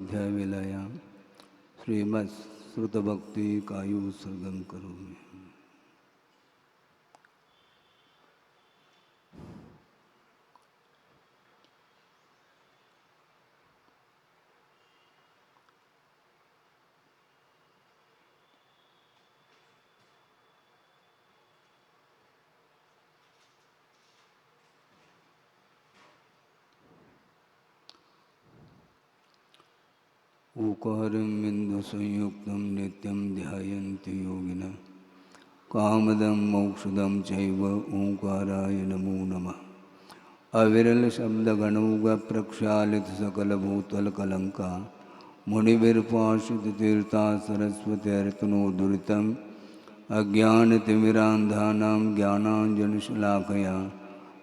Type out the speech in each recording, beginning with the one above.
अध्याय वेलायां श्रीमद् श्रुतभक्ति कायुत्सर्गं करोमि। ऊकारं बिन्दुसंयुक्तं नित्यं ध्यायन्ति योगिनः कामदं मोक्षदं चैव ओंकाराय नमो नमः। अविरलशब्दगणौघप्रक्षालितसकलभूतलकलङ्का मुनिभिर्पाश्रिततीर्था सरस्वतीर्तनोद्धृतम् अज्ञानतिमिरान्धानां ज्ञानाञ्जनशलाकया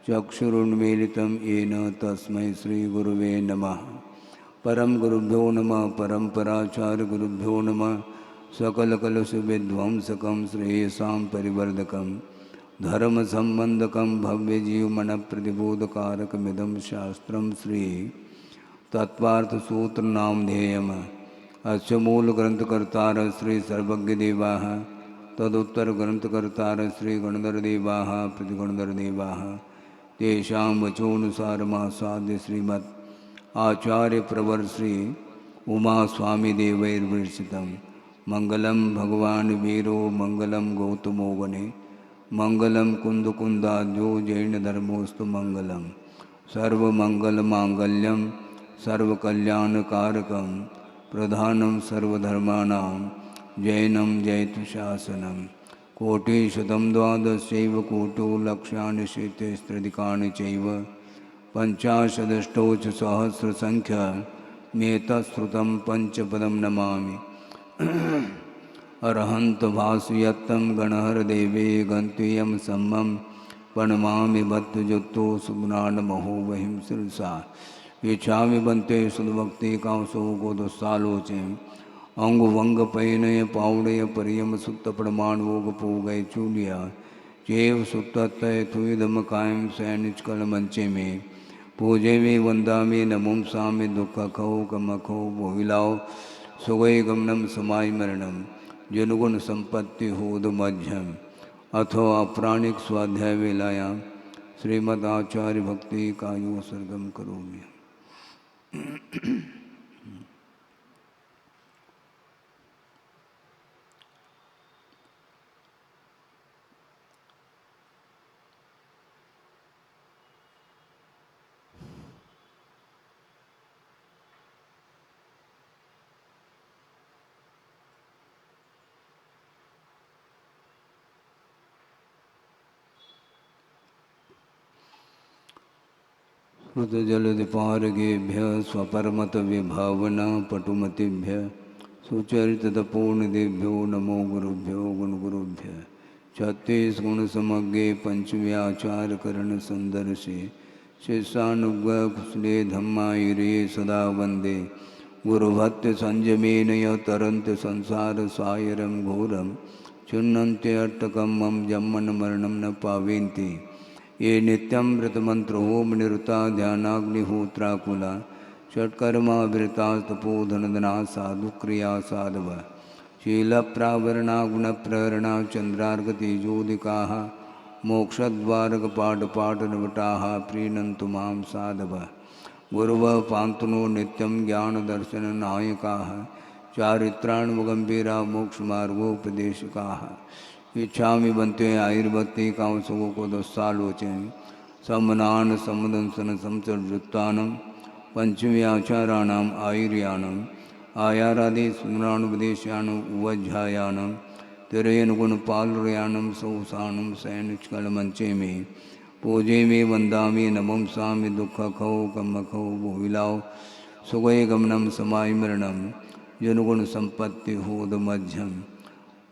चक्षुरुन्मीलितं येन तस्मै श्रीगुरुवे नमः। परम गुरुभ्यो नमः। परम्पराचार्यगुरुभ्यो नमः। सकलकलुषविध्वंसकं श्रेयसां परिवर्धकं धर्मसम्बन्धकं भव्यजीवमनप्रतिबोधकारकमिदं शास्त्रं श्री तत्त्वार्थसूत्रनामधेयम्। अस्य मूलग्रन्थकर्तारः श्री सर्वज्ञदेवाः, तदुत्तरग्रन्थकर्तारः श्री गणधरदेवाः प्रतिगणधरदेवाः। तेषां वचोनुसारमासाद्य श्रीमद् आचार्य प्रवर श्री उमा स्वामी देवैर्विरचितं मंगलम भगवान वीरो मंगलम गौतमो वने मंगलम कुंदकुंदाद्यो जैन धर्मोस्तु मंगलम सर्वमंगलमांगल्यम सर्वकल्याणकारकं प्रधानं सर्वधर्माणां जैनं जयतु शासनं। कोटिशतं द्वादशैव कोटो लक्षाणि शेतेस्त्रिदिकानि चैव पंचाशदष्टोच सहस्रसंख्या मेतश्रुतं पंचपदं नमामि। अरहंत भासुयत्तं गणहरदेवे गन्त्वयं सम्मं प्रणमामि भक्तजुत्तो सुगुणानमहो वहिं शिरसा येछामि बन्ते सुदभक्ति कांसो गोदसालोचें अंगुवंगपयनय पावड़य परियम सुत्त प्रमाणवोगपोगय चूलिया चेव सुत्तय थुदम कायम सैनिचकल मंचे में पूजे में वंदा में नमुम सा में दुख खो कमखो बोहिलाओ सुगय गमनम समाय मरणम जनगुण संपत्ति होद मध्यम। अथो अप्राणिक स्वाध्याय वेलायां श्रीमदाचार्य भक्ति कायोत्सर्गं करोमि। श्रुतजलधिपारगेभ्य स्वपरमतविभावना पटुमतिभ्य सुचरितपूर्णदेभ्यो नमो गुरुभ्यो गुणगुरुभ्य। छत्तीसगुणसमग्रे पंचव्याचारकरणसंदर्शे शिष्यानुग्रहकुशले धम्मायुरे सदा वन्दे गुरुभक्ति संयमेन य तरन्ति संसारसागरं घोरं चिन्वन्त्यट्टकं मम जन्मन मरणं न पावन्ति ये नित्यं व्रतमन्त्रोम निरुता ध्यानाग्निहोत्राकुला षट्कर्मावृता तपोधनदना साधुक्रिया साधव शीलप्रावरणा गुणप्रहरणा चन्द्रार्कतेजोदिकाः मोक्षद्वारकपाटपाटनवटाः प्रीणन्तु मां साधव गुरुवः पान्तुनो नित्यं ज्ञानदर्शननायकाः चारित्राण्वगम्भीरा मोक्षमार्गोपदेशकाः। इच्छामि बन्ते आयुर्भक्ति कांसको को दस्सालोचन समनान समदंसन समचर्जुत्तानं पंचम्याचाराणाम् आयुर्यानम् आयारादि स्मरानुपदेशानं उवज्झायानं तिरयन गुणपालुरयानं सौसानं सैनिचकलमंचे में पूजे में वंदामि नमं सामि दुःखखौ कमखौ भोविलाओ सुगय गमनं समाय मरणं जनगुण संपत्ति होद मध्यम।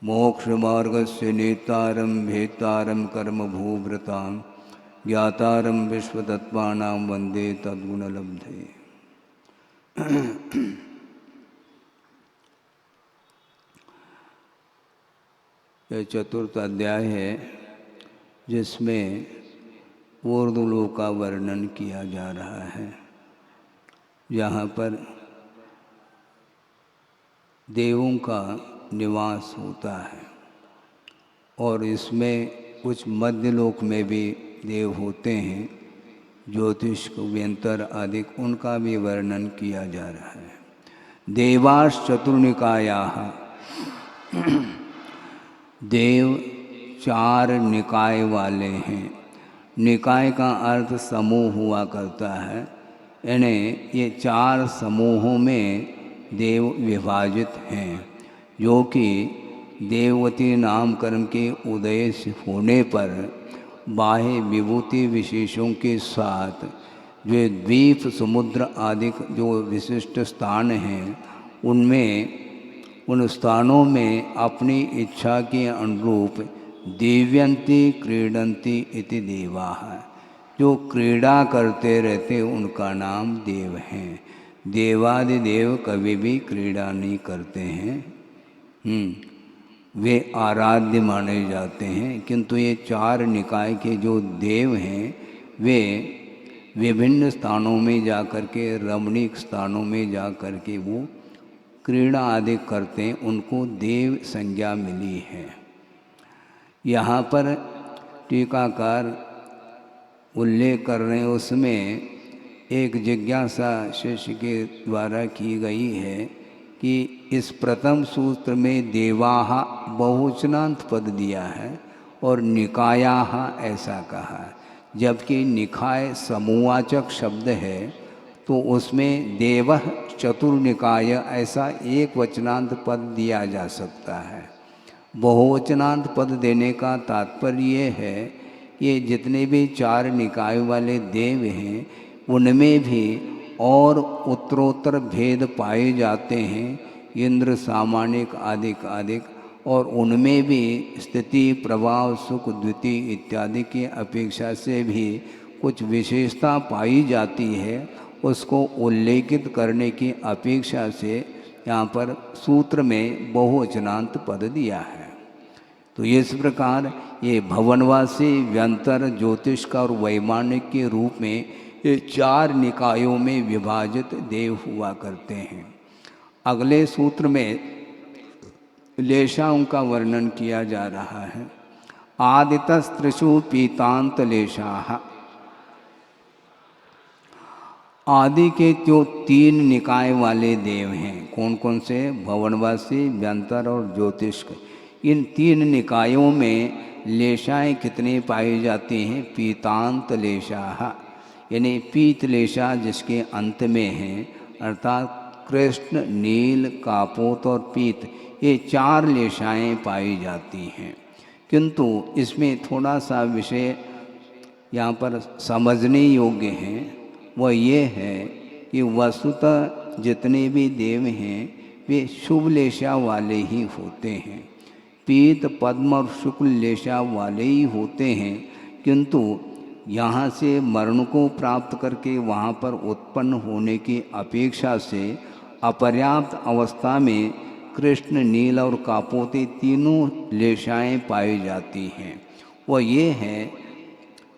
मोक्ष मार्गस्य नेतारं भेतारं कर्म भूव्रतां ज्ञातारं विश्वतत्त्वानां वन्दे तद्गुणलब्धे। यह चतुर्थ अध्याय है जिसमें ऊर्ध्वलोक का वर्णन किया जा रहा है। यहाँ पर देवों का निवास होता है और इसमें कुछ मध्यलोक में भी देव होते हैं, ज्योतिष व्यंतर आदि, उनका भी वर्णन किया जा रहा है। देवाश चतुर्निकायाः, देव 4 निकाय वाले हैं। निकाय का अर्थ समूह हुआ करता है, यानी ये 4 समूहों में देव विभाजित हैं, जो कि देववती नामकरण के उदय होने पर बाह्य विभूति विशेषों के साथ जो द्वीप समुद्र आदि जो विशिष्ट स्थान हैं, उनमें उन स्थानों में अपनी इच्छा के अनुरूप देव्यंती क्रीडंती इति देवाः, जो क्रीड़ा करते रहते उनका नाम देव हैं। देवादिदेव कभी भी क्रीड़ा नहीं करते हैं, वे आराध्य माने जाते हैं। किंतु ये 4 निकाय के जो देव हैं वे विभिन्न स्थानों में जा कर के, रमणीक स्थानों में जा कर के वो क्रीड़ा आदि करते हैं, उनको देव संज्ञा मिली है। यहाँ पर टीकाकार उल्लेख कर रहे हैं, उसमें एक जिज्ञासा शिष्य के द्वारा की गई है कि इस प्रथम सूत्र में देवाः बहुवचनांत पद दिया है और निकायाः ऐसा कहा है, जबकि निकाय समूहवाचक शब्द है, तो उसमें देवः चतुर्निकाय ऐसा एक वचनांत पद दिया जा सकता है। बहुवचनांत पद देने का तात्पर्य ये है कि जितने भी 4 निकाय वाले देव हैं उनमें भी और उत्तरोत्तर भेद पाए जाते हैं, इंद्र सामानिक आदिक आदिक, और उनमें भी स्थिति प्रभाव सुख द्वितीय इत्यादि की अपेक्षा से भी कुछ विशेषता पाई जाती है। उसको उल्लेखित करने की अपेक्षा से यहाँ पर सूत्र में बहुवचनांत पद दिया है। तो इस प्रकार ये भवनवासी, व्यंतर, ज्योतिष और वैमानिक के रूप में ये 4 निकायों में विभाजित देव हुआ करते हैं। अगले सूत्र में लेशाओं का वर्णन किया जा रहा है। आदितस्त्रिषु पीतांत लेशाः, आदि के जो 3 निकाय वाले देव हैं, कौन कौन से? भवनवासी, व्यंतर और ज्योतिष। इन 3 निकायों में लेशाएँ कितनी पाई जाती हैं? पीतांत लेशाः, यानी पीत लेशा जिसके अंत में है, अर्थात कृष्ण, नील, कापोत और पीत, ये 4 लेशाएँ पाई जाती हैं। किंतु इसमें थोड़ा सा विषय यहाँ पर समझने योग्य है, वह ये है कि वस्तुतः जितने भी देव हैं वे शुभ लेशा वाले ही होते हैं, पीत, पद्म और शुक्ल लेशा वाले ही होते हैं। किंतु यहाँ से मरण को प्राप्त करके वहाँ पर उत्पन्न होने की अपेक्षा से अपर्याप्त अवस्था में कृष्ण, नील और कापोती तीनों लेशाएँ पाई जाती हैं। वह ये है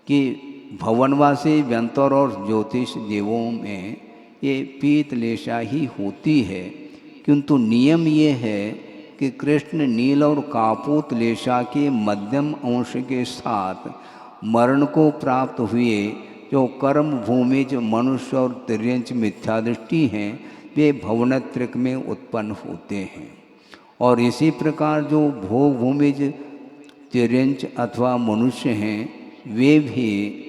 कि भवनवासी, व्यंतर और ज्योतिष देवों में ये पीत लेशा ही होती है। किंतु नियम ये है कि कृष्ण, नील और कापोत लेशा के मध्यम अंश के साथ मरण को प्राप्त हुए जो कर्म भूमिज मनुष्य और तिर्यंच मिथ्यादृष्टि हैं, वे भवनत्रिक में उत्पन्न होते हैं। और इसी प्रकार जो भोग भूमिज तिर्यंच अथवा मनुष्य हैं, वे भी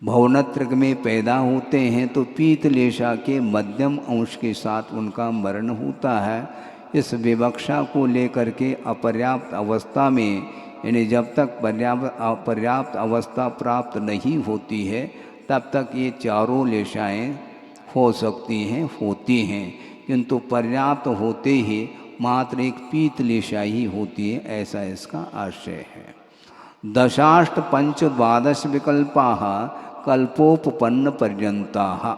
भवनत्रिक में पैदा होते हैं, तो पीत लेशा के मध्यम अंश के साथ उनका मरण होता है। इस विवक्षा को लेकर के अपर्याप्त अवस्था में, यानी जब तक पर्याप्त अवस्था प्राप्त नहीं होती है तब तक ये 4 लेशाएँ हो सकती हैं, होती हैं। किंतु पर्याप्त होते ही मात्र एक पीत लेशा ही होती है, ऐसा इसका आशय है। दशाष्ट पंच द्वादश विकल्पाः कल्पोपपन्न पर्यंताः,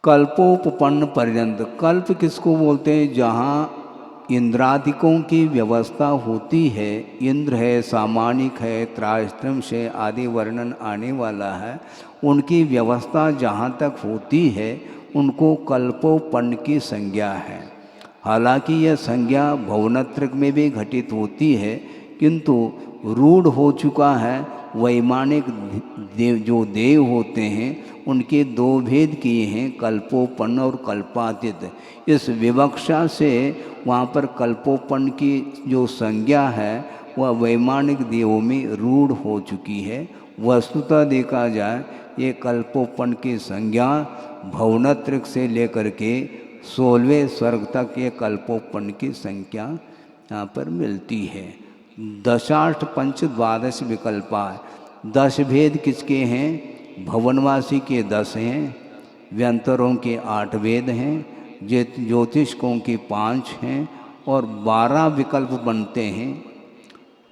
कल्पोपपन्न पर्यंत। कल्प किसको बोलते हैं? जहाँ इंद्रादिकों की व्यवस्था होती है, इंद्र है, सामानिक है, त्रायस्त्रम से आदि वर्णन आने वाला है, उनकी व्यवस्था जहाँ तक होती है उनको कल्पोपन्न की संज्ञा है। हालांकि यह संज्ञा भुवनत्रक में भी घटित होती है, किंतु रूढ़ हो चुका है। वैमानिक देव जो देव होते हैं उनके दो भेद किए हैं, कल्पोपन्न और कल्पातीत। इस विवक्षा से वहाँ पर कल्पोपन्न की जो संज्ञा है वह वैमानिक देवों में रूढ़ हो चुकी है। वस्तुतः देखा जाए ये कल्पोपन्न की संज्ञा भुवनत्रक से लेकर के 16वें स्वर्ग तक ये कल्पोपन्न की संख्या यहाँ पर मिलती है। दशाष्ट पंच द्वादश विकल्पा, 10 भेद किसके हैं? भवनवासी के 10 हैं, व्यंतरों के 8 भेद हैं, ज्योतिषकों के 5 हैं और 12 विकल्प बनते हैं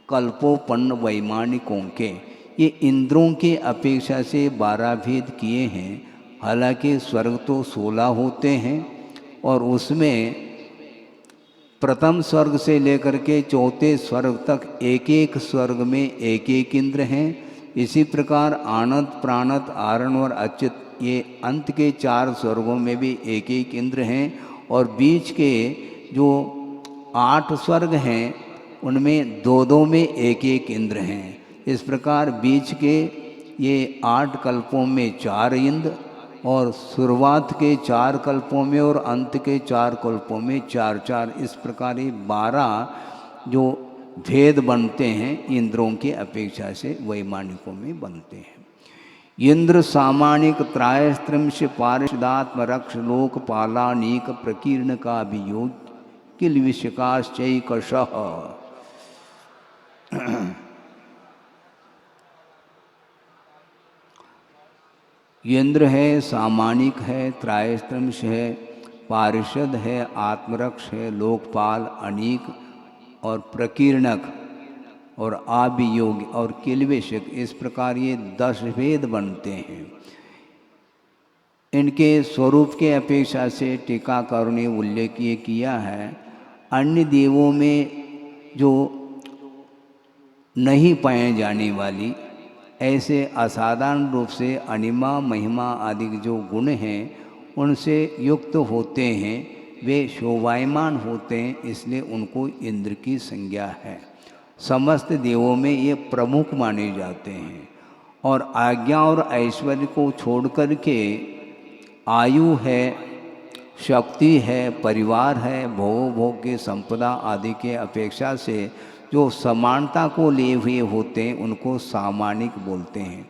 कल्पोपन्न वैमानिकों के। ये इंद्रों के अपेक्षा से 12 भेद किए हैं। हालांकि स्वर्ग तो 16 होते हैं और उसमें प्रथम स्वर्ग से लेकर के चौथे स्वर्ग तक एक एक स्वर्ग में एक एक इंद्र हैं। इसी प्रकार आनंद, प्राणत, आरण और अच्युत ये अंत के 4 स्वर्गों में भी एक एक इंद्र हैं और बीच के जो 8 स्वर्ग हैं उनमें 2-2 में एक एक इंद्र हैं। इस प्रकार बीच के ये 8 कल्पों में 4 इंद्र और शुरुआत के 4 कल्पों में और अंत के 4 कल्पों में 4-4, इस प्रकार ये 12 जो भेद बनते हैं इंद्रों की अपेक्षा से वैमानिकों में बनते हैं। इंद्र सामानिक त्रायस्त्रिंश पारिषदात्म रक्ष लोकपालानीक प्रकीर्ण का अभियोग किल विषकाश्चैकशः। इंद्र है, सामानिक है, त्रायस्त्रिंश है, पारिषद है, आत्मरक्ष है, लोकपाल, अनीक और प्रकीर्णक और आभियोगी और किलवेशक, इस प्रकार ये 10 भेद बनते हैं। इनके स्वरूप के अपेक्षा से टीकाकारों ने उल्लेख ये किया है, अन्य देवों में जो नहीं पाए जाने वाली ऐसे असाधारण रूप से अनिमा, महिमा आदि जो गुण हैं उनसे युक्त होते हैं, वे शोभायमान होते हैं, इसलिए उनको इंद्र की संज्ञा है। समस्त देवों में ये प्रमुख माने जाते हैं और आज्ञा और ऐश्वर्य को छोड़ कर के आयु है, शक्ति है, परिवार है, भोग की संपदा आदि के अपेक्षा से जो समानता को लिए हुए होते हैं उनको सामानिक बोलते हैं।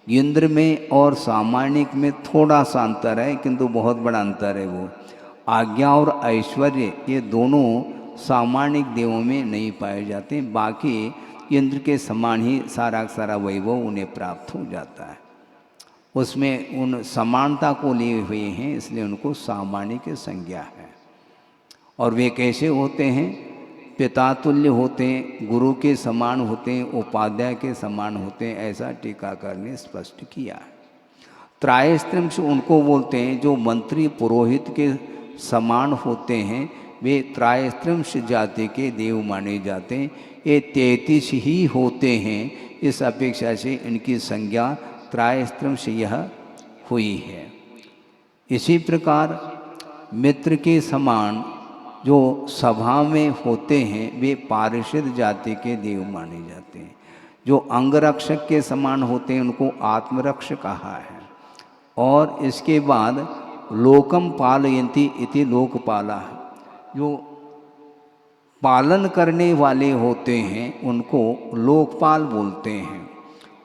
इंद्र में और सामानिक में थोड़ा सा अंतर है, किंतु बहुत बड़ा अंतर है। वो आज्ञा और ऐश्वर्य ये दोनों सामानिक देवों में नहीं पाए जाते, बाकी इंद्र के समान ही सारा सारा वैभव उन्हें प्राप्त हो जाता है। उसमें उन समानता को लिए हुए हैं, इसलिए उनको सामानिक संज्ञा है। और वे कैसे होते हैं? पिता तुल्य होते हैं, गुरु के समान होते हैं, उपाध्याय के समान होते हैं, ऐसा टीकाकार ने स्पष्ट किया है। त्रायस्त्रिंश उनको बोलते हैं जो मंत्री पुरोहित के समान होते हैं, वे त्रायस्त्रिंश जाति के देव माने जाते हैं। ये 33 ही होते हैं, इस अपेक्षा से इनकी संज्ञा त्रायस्त्रिंश यह हुई है। इसी प्रकार मित्र के समान जो सभा में होते हैं वे पारिषद जाति के देव माने जाते हैं। जो अंगरक्षक के समान होते हैं उनको आत्मरक्ष कहा है। और इसके बाद लोकम पालयन्ति इति लोकपाला, जो पालन करने वाले होते हैं उनको लोकपाल बोलते हैं।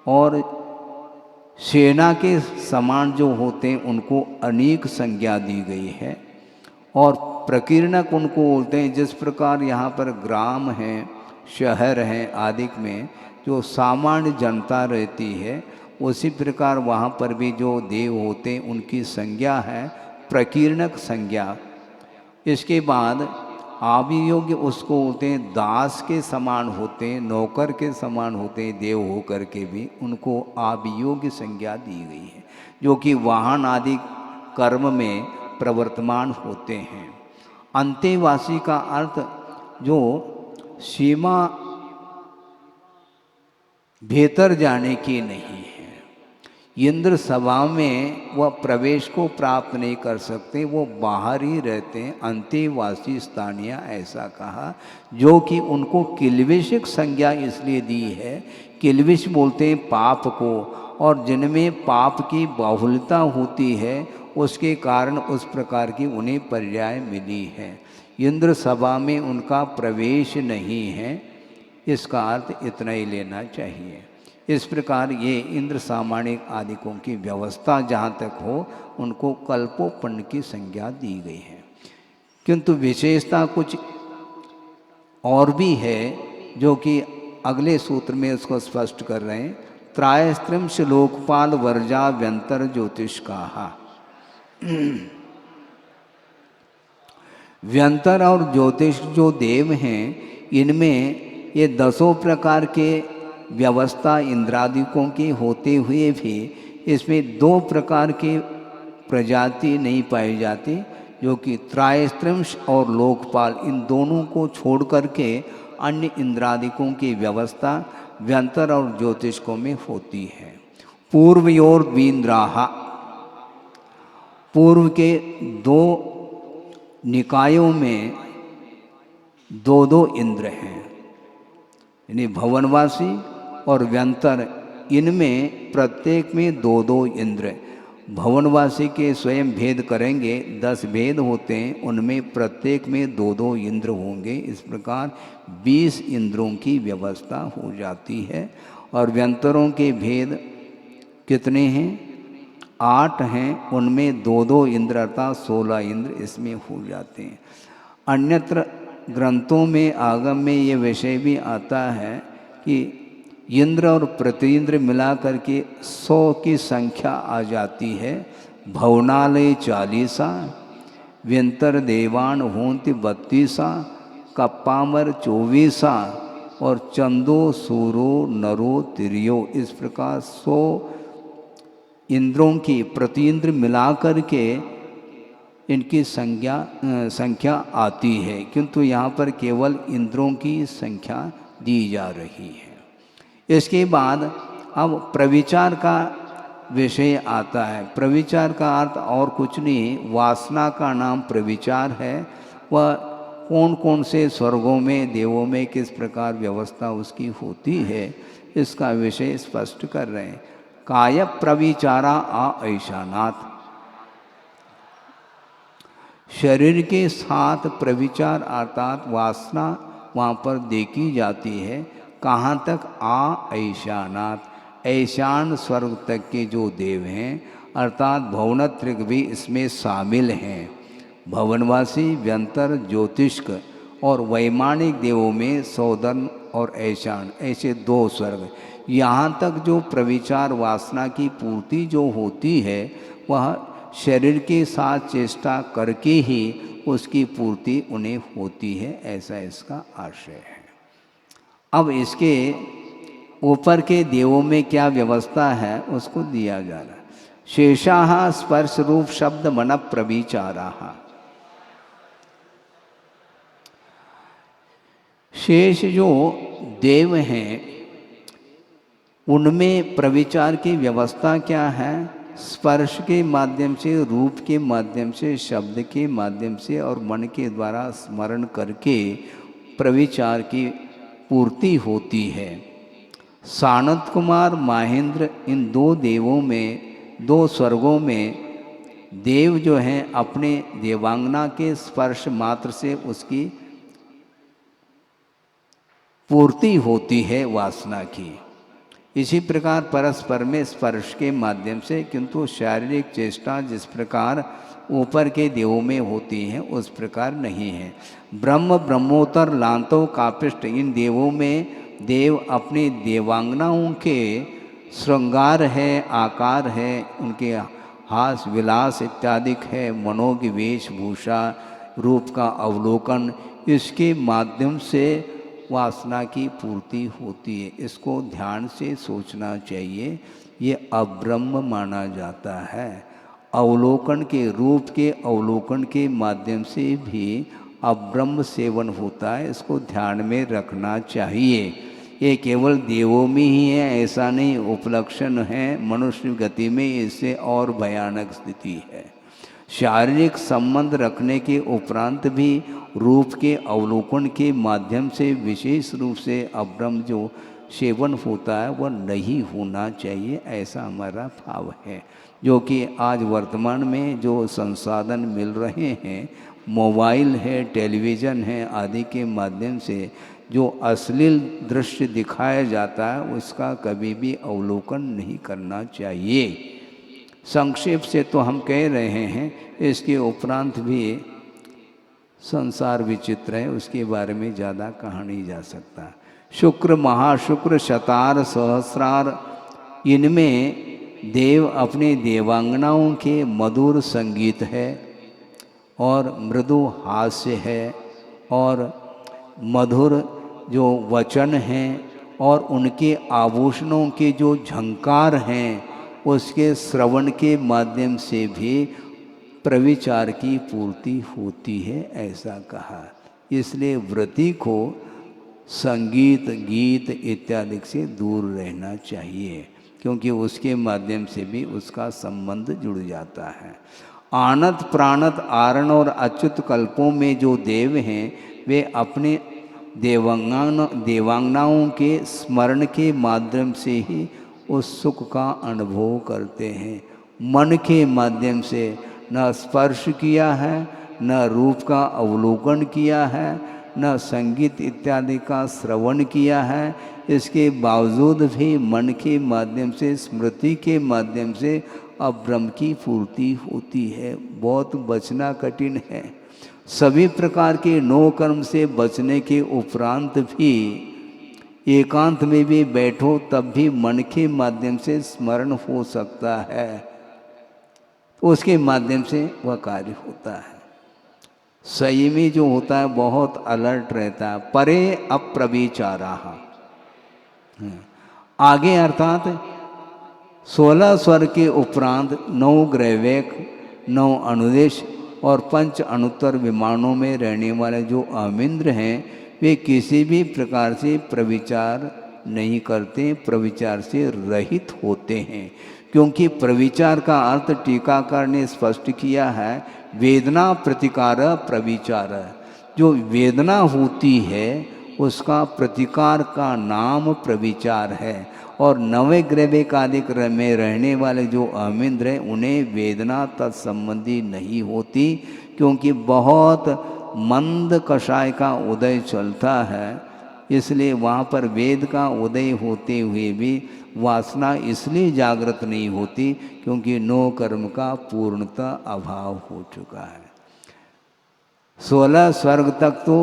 और सेना के समान जो होते हैं उनको अनेक संज्ञा दी गई है। और प्रकीर्णक उनको बोलते हैं, जिस प्रकार यहाँ पर ग्राम हैं, शहर हैं आदि में जो सामान्य जनता रहती है, उसी प्रकार वहाँ पर भी जो देव होते हैं उनकी संज्ञा है प्रकीर्णक संज्ञा। इसके बाद आभियोग्य उसको बोलते हैं, दास के समान होते हैं, नौकर के समान होते हैं, देव होकर के भी उनको आभियोग्य संज्ञा दी गई है, जो कि वाहन आदि कर्म में प्रवर्तमान होते हैं। अंतेवासी का अर्थ जो सीमा भीतर जाने की नहीं है। इंद्र सभा में वह प्रवेश को प्राप्त नहीं कर सकते, वो बाहर ही रहते हैं, अंतेवासी स्थानीय ऐसा कहा, जो कि उनको किल्विषिक संज्ञा इसलिए दी है। किल्विष बोलते हैं पाप को, और जिनमें पाप की बाहुल्यता होती है उसके कारण उस प्रकार की उन्हें पर्याय मिली है। इंद्र सभा में उनका प्रवेश नहीं है, इसका अर्थ इतना ही लेना चाहिए। इस प्रकार ये इंद्र सामानिक आदिकों की व्यवस्था जहाँ तक हो उनको कल्पोपन्न की संज्ञा दी गई है। किंतु विशेषता कुछ और भी है जो कि अगले सूत्र में उसको स्पष्ट कर रहे हैं। त्रायस्त्रिंश लोकपाल वर्जा व्यंतर ज्योतिष कहा। व्यंतर और ज्योतिष जो देव हैं, इनमें ये 10 प्रकार के व्यवस्था इंद्रादिकों की होते हुए भी इसमें 2 प्रकार की प्रजाति नहीं पाई जाती, जो कि त्रायस्त्रिंश और लोकपाल, इन दोनों को छोड़ करके अन्य इंद्रादिकों की व्यवस्था व्यंतर और ज्योतिषकों में होती है। पूर्वयोर द्विन्द्राहा, पूर्व के 2 निकायों में 2 इंद्र हैं, यानी भवनवासी और व्यंतर, इनमें प्रत्येक में 2 इंद्र। भवनवासी के स्वयं भेद करेंगे, 10 भेद होते हैं, उनमें प्रत्येक में 2 इंद्र होंगे। इस प्रकार 20 इंद्रों की व्यवस्था हो जाती है। और व्यंतरों के भेद कितने हैं? 8 हैं, उनमें 2 इंद्र अर्थात 16 इंद्र इसमें हो जाते हैं। अन्यत्र ग्रंथों में आगम में ये विषय भी आता है कि इंद्र और प्रतिइंद्र मिला करके 100 की संख्या आ जाती है। भवनालय 40, व्यंतर देवान होंति 32, कप्पामर 24 और चंदो सूरो नरो तिरियो, इस प्रकार 100 इंद्रों की प्रतिइंद्र मिला करके इनकी संख्या आती है, किंतु यहाँ पर केवल इंद्रों की संख्या दी जा रही है। इसके बाद अब प्रविचार का विषय आता है। प्रविचार का अर्थ और कुछ नहीं, वासना का नाम प्रविचार है। वह कौन कौन से स्वर्गों में, देवों में किस प्रकार व्यवस्था उसकी होती है, इसका विषय स्पष्ट कर रहे हैं। काय प्रविचारा ऐशानाथ, शरीर के साथ प्रविचार अर्थात वासना वहाँ पर देखी जाती है। कहाँ तक? ऐशानाथ, ऐशान स्वर्ग तक के जो देव हैं, अर्थात भवनत्रिक भी इसमें शामिल हैं। भवनवासी, व्यंतर, ज्योतिष्क और वैमानिक देवों में सौदर्न और ऐशान, ऐसे 2 स्वर्ग। यहाँ तक जो प्रविचार वासना की पूर्ति जो होती है, वह शरीर के साथ चेष्टा करके ही उसकी पूर्ति उन्हें होती है, ऐसा इसका आशय है। अब इसके ऊपर के देवों में क्या व्यवस्था है उसको दिया जा रहा है। शेषाः स्पर्श रूप शब्द मन प्रविचाराः, शेष जो देव हैं उनमें प्रविचार की व्यवस्था क्या है? स्पर्श के माध्यम से, रूप के माध्यम से, शब्द के माध्यम से और मन के द्वारा स्मरण करके प्रविचार की पूर्ति होती है। सानत कुमार, महेंद्र, इन 2 देवों में, 2 स्वर्गों में देव जो हैं अपने देवांगना के स्पर्श मात्र से उसकी पूर्ति होती है वासना की। इसी प्रकार परस्पर में स्पर्श के माध्यम से, किंतु शारीरिक चेष्टा जिस प्रकार ऊपर के देवों में होती है उस प्रकार नहीं है। ब्रह्म, ब्रह्मोत्तर, लांतो, कापिष्ट, इन देवों में देव अपने देवांगनाओं के श्रृंगार है, आकार है, उनके हास विलास इत्यादि है, मनों की वेशभूषा, रूप का अवलोकन, इसके माध्यम से वासना की पूर्ति होती है। इसको ध्यान से सोचना चाहिए। ये अब्रह्म माना जाता है। अवलोकन के, रूप के अवलोकन के माध्यम से भी अब्रह्म सेवन होता है, इसको ध्यान में रखना चाहिए। ये केवल देवों में ही है ऐसा नहीं, उपलक्षण है मनुष्य गति में, इससे और भयानक स्थिति है। शारीरिक संबंध रखने के उपरांत भी रूप के अवलोकन के माध्यम से विशेष रूप से अब्रह्म जो सेवन होता है वह नहीं होना चाहिए, ऐसा हमारा भाव है। जो कि आज वर्तमान में जो संसाधन मिल रहे हैं, मोबाइल है, टेलीविज़न है आदि के माध्यम से जो अश्लील दृश्य दिखाया जाता है उसका कभी भी अवलोकन नहीं करना चाहिए। संक्षेप से तो हम कह रहे हैं, इसके उपरांत भी संसार विचित्र है, उसके बारे में ज़्यादा कहा नहीं जा सकता। शुक्र, महाशुक्र, शतार, सहस्रार, इनमें देव अपने देवांगनाओं के मधुर संगीत है और मृदु हास्य है और मधुर जो वचन हैं और उनके आभूषणों के जो झंकार हैं उसके श्रवण के माध्यम से भी प्रविचार की पूर्ति होती है, ऐसा कहा। इसलिए व्रती को संगीत, गीत इत्यादि से दूर रहना चाहिए, क्योंकि उसके माध्यम से भी उसका संबंध जुड़ जाता है। आनत, प्राणत, आरण और अच्युत कल्पों में जो देव हैं वे अपने देवांगनाओं के स्मरण के माध्यम से ही उस सुख का अनुभव करते हैं। मन के माध्यम से न स्पर्श किया है, न रूप का अवलोकन किया है, न संगीत इत्यादि का श्रवण किया है, इसके बावजूद भी मन के माध्यम से, स्मृति के माध्यम से अब्रह्म की पूर्ति होती है। बहुत बचना कठिन है। सभी प्रकार के नो कर्म से बचने के उपरांत भी एकांत में भी बैठो तब भी मन के माध्यम से स्मरण हो सकता है, उसके माध्यम से वह कार्य होता है। संयमी जो होता है बहुत अलर्ट रहता है। परे अप्रविचारा, आगे अर्थात 16 स्वर के उपरांत 9 ग्रहवेक, 9 अनुदेश और 5 अनुत्तर विमानों में रहने वाले जो अमिंद्र हैं वे किसी भी प्रकार से प्रविचार नहीं करते, प्रविचार से रहित होते हैं। क्योंकि प्रविचार का अर्थ टीकाकार ने स्पष्ट किया है, वेदना प्रतिकार प्रविचार। जो वेदना होती है उसका प्रतिकार का नाम प्रविचार है। और नवे ग्रहवेकादिक में रहने वाले जो अमिंद्र हैं उन्हें वेदना तत्संबंधी नहीं होती, क्योंकि बहुत मंद कषाय का उदय चलता है। इसलिए वहाँ पर वेद का उदय होते हुए भी वासना इसलिए जागृत नहीं होती क्योंकि नो कर्म का पूर्णतः अभाव हो चुका है। 16 स्वर्ग तक तो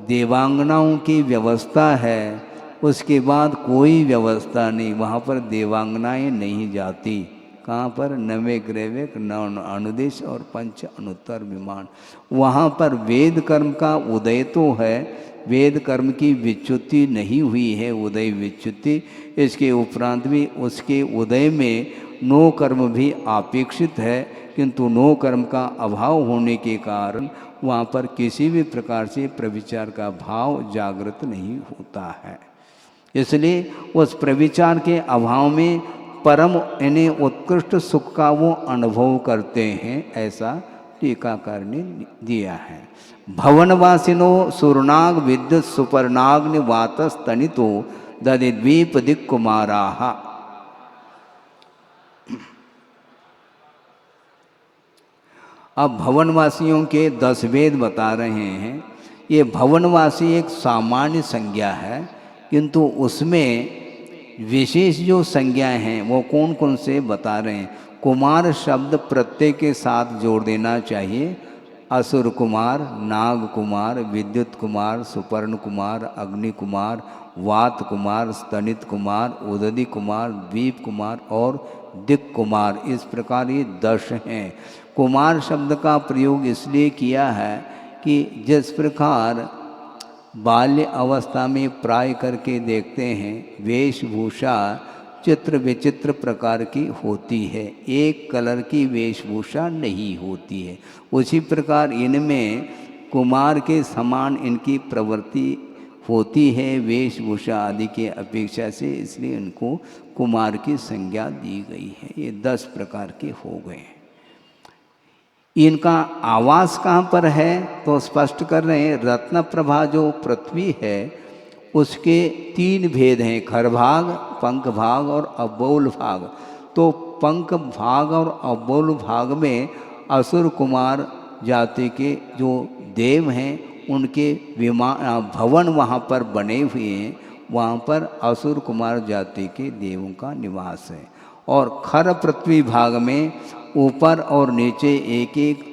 देवांगनाओं की व्यवस्था है, उसके बाद कोई व्यवस्था नहीं, वहाँ पर देवांगनाएं नहीं जाती। कहाँ पर? नवे ग्रहवेक, 9 अनुदेश और 5 अनुत्तर विमान। वहाँ पर वेद कर्म का उदय तो है, वेद कर्म की विच्युति नहीं हुई है, उदय विच्युति। इसके उपरांत भी उसके उदय में नो कर्म भी अपेक्षित है, किंतु नो कर्म का अभाव होने के कारण वहाँ पर किसी भी प्रकार से प्रविचार का भाव जागृत नहीं होता है। इसलिए उस प्रविचार के अभाव में परम यानी उत्कृष्ट सुख का वो अनुभव करते हैं, ऐसा टीकाकार ने दिया है। भवनवासिनो सुरनाग विद्युत सुपर्णाग्नि वातस्तनितो दधिद्वीप दिक्कुमाराः। अब भवनवासियों के 10 वेद बता रहे हैं। ये भवनवासी एक सामान्य संज्ञा है, किंतु उसमें विशेष जो संज्ञाएं हैं वो कौन कौन से बता रहे हैं। कुमार शब्द प्रत्यय के साथ जोड़ देना चाहिए। असुर कुमार, नाग कुमार, विद्युत कुमार, सुपर्ण कुमार, अग्नि कुमार, वात कुमार, स्तनित कुमार, उदधि कुमार, द्वीप कुमार और दिक् कुमार। इस प्रकार ये 10 हैं। कुमार शब्द का प्रयोग इसलिए किया है कि जिस प्रकार बाल्य अवस्था में प्राय करके देखते हैं वेशभूषा चित्र विचित्र प्रकार की होती है, एक कलर की वेशभूषा नहीं होती है। उसी प्रकार इनमें कुमार के समान इनकी प्रवृत्ति होती है वेशभूषा आदि के अपेक्षा से, इसलिए इनको कुमार की संज्ञा दी गई है। ये 10 प्रकार के हो गए। इनका आवास कहाँ पर है तो स्पष्ट कर रहे हैं। रत्न प्रभा जो पृथ्वी है उसके 3 भेद हैं, खर भाग, पंख भाग और अबोल भाग। तो पंख भाग और अबोल भाग में असुर कुमार जाति के जो देव हैं उनके भवन वहाँ पर बने हुए हैं, वहाँ पर असुर कुमार जाति के देवों का निवास है। और खर पृथ्वी भाग में ऊपर और नीचे 1-1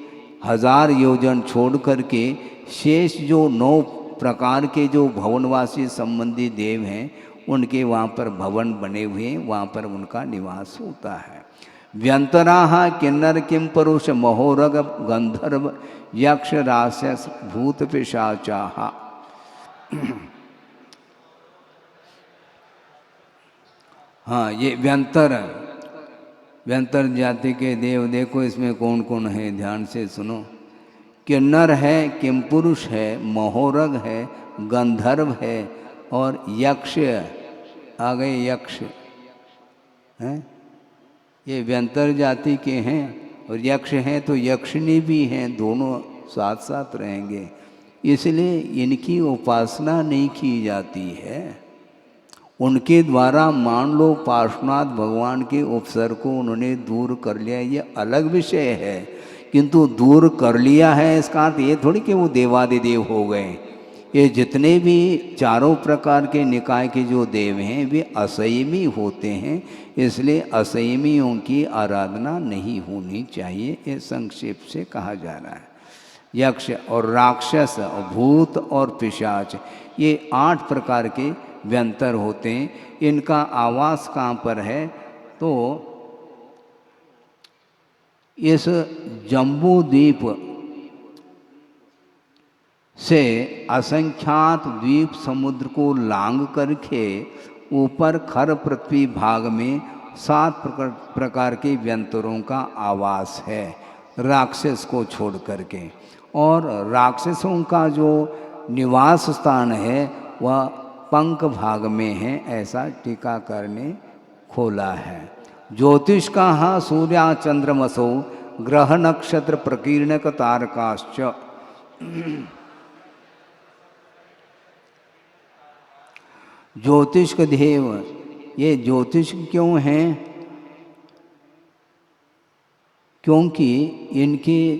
हजार योजन छोड़ करके शेष जो 9 प्रकार के जो भवनवासी संबंधी देव हैं उनके वहाँ पर भवन बने हुए हैं, वहाँ पर उनका निवास होता है। व्यंतरा किन्नर किम पुरुष महोरग गंधर्व यक्ष राक्षस भूत पिशाचाः। हाँ, ये व्यंतर जाति के देव देखो इसमें कौन कौन है, ध्यान से सुनो। किन्नर है, किम पुरुष है, महोरग है, गंधर्व है और यक्ष आ गए, यक्ष हैं। ये व्यंतर जाति के हैं और यक्ष हैं तो यक्षिणी भी हैं, दोनों साथ साथ रहेंगे। इसलिए इनकी उपासना नहीं की जाती है। उनके द्वारा मान लो पार्श्वनाथ भगवान के उपसर्ग को उन्होंने दूर कर लिया, ये अलग विषय है, किंतु दूर कर लिया है इसका अर्थ ये थोड़ी कि वो देवादिदेव हो गए। ये जितने भी चारों प्रकार के निकाय के जो देव हैं वे असंयमी होते हैं, इसलिए असंयमियों की आराधना नहीं होनी चाहिए, ये संक्षेप से कहा जा रहा है। यक्ष और राक्षस और भूत और पिशाच ये 8 प्रकार के व्यंतर होते हैं। इनका आवास कहाँ पर है तो इस जम्बू द्वीप से असंख्यात द्वीप समुद्र को लांग करके ऊपर खर पृथ्वी भाग में 7 प्रकार के व्यंतरों का आवास है, राक्षस को छोड़ करके। और राक्षसों का जो निवास स्थान है वह पंख भाग में है, ऐसा टीकाकार ने खोला है। ज्योतिष का हाँ सूर्या चंद्रमसो ग्रह नक्षत्र प्रकीर्णक तारकाश्च। ज्योतिष के देव, ये ज्योतिष क्यों हैं? क्योंकि इनके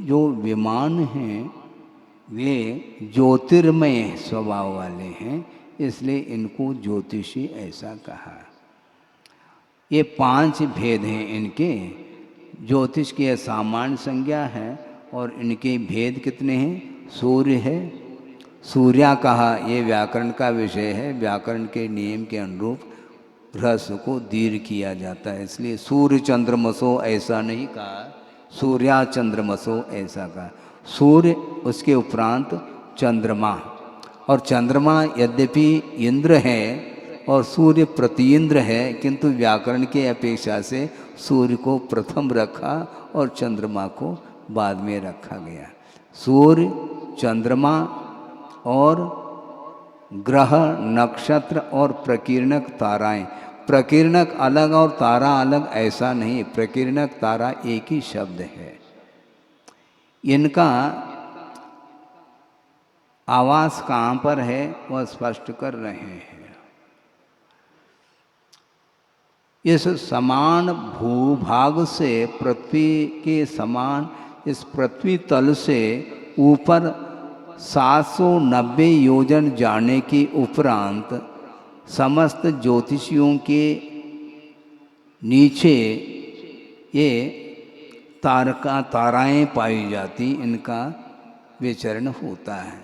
जो विमान हैं वे ज्योतिर्मय स्वभाव वाले हैं, इसलिए इनको ज्योतिषी ऐसा कहा। ये 5 भेद हैं इनके। ज्योतिष की सामान्य संज्ञा है और इनके भेद कितने हैं? सूर्य है, सूर्या कहा, ये व्याकरण का विषय है, व्याकरण के नियम के अनुरूप ह्रस्व को दीर्घ किया जाता है, इसलिए सूर्य चंद्रमसो ऐसा नहीं कहा, सूर्या चंद्रमसो ऐसा कहा। सूर्य, उसके उपरांत चंद्रमा, और चंद्रमा यद्यपि इंद्र है और सूर्य प्रतिइंद्र है, किंतु व्याकरण के अपेक्षा से सूर्य को प्रथम रखा और चंद्रमा को बाद में रखा गया। सूर्य, चंद्रमा और ग्रह नक्षत्र और प्रकीर्णक ताराएं। प्रकीर्णक अलग और तारा अलग ऐसा नहीं, प्रकीर्णक तारा एक ही शब्द है। इनका आवास कहाँ पर है वह स्पष्ट कर रहे हैं। इस समान भूभाग से, पृथ्वी के समान इस पृथ्वी तल से ऊपर 790 योजन जाने के उपरांत समस्त ज्योतिषियों के नीचे ये ताराएं पाई जाती, इनका विचरण होता है।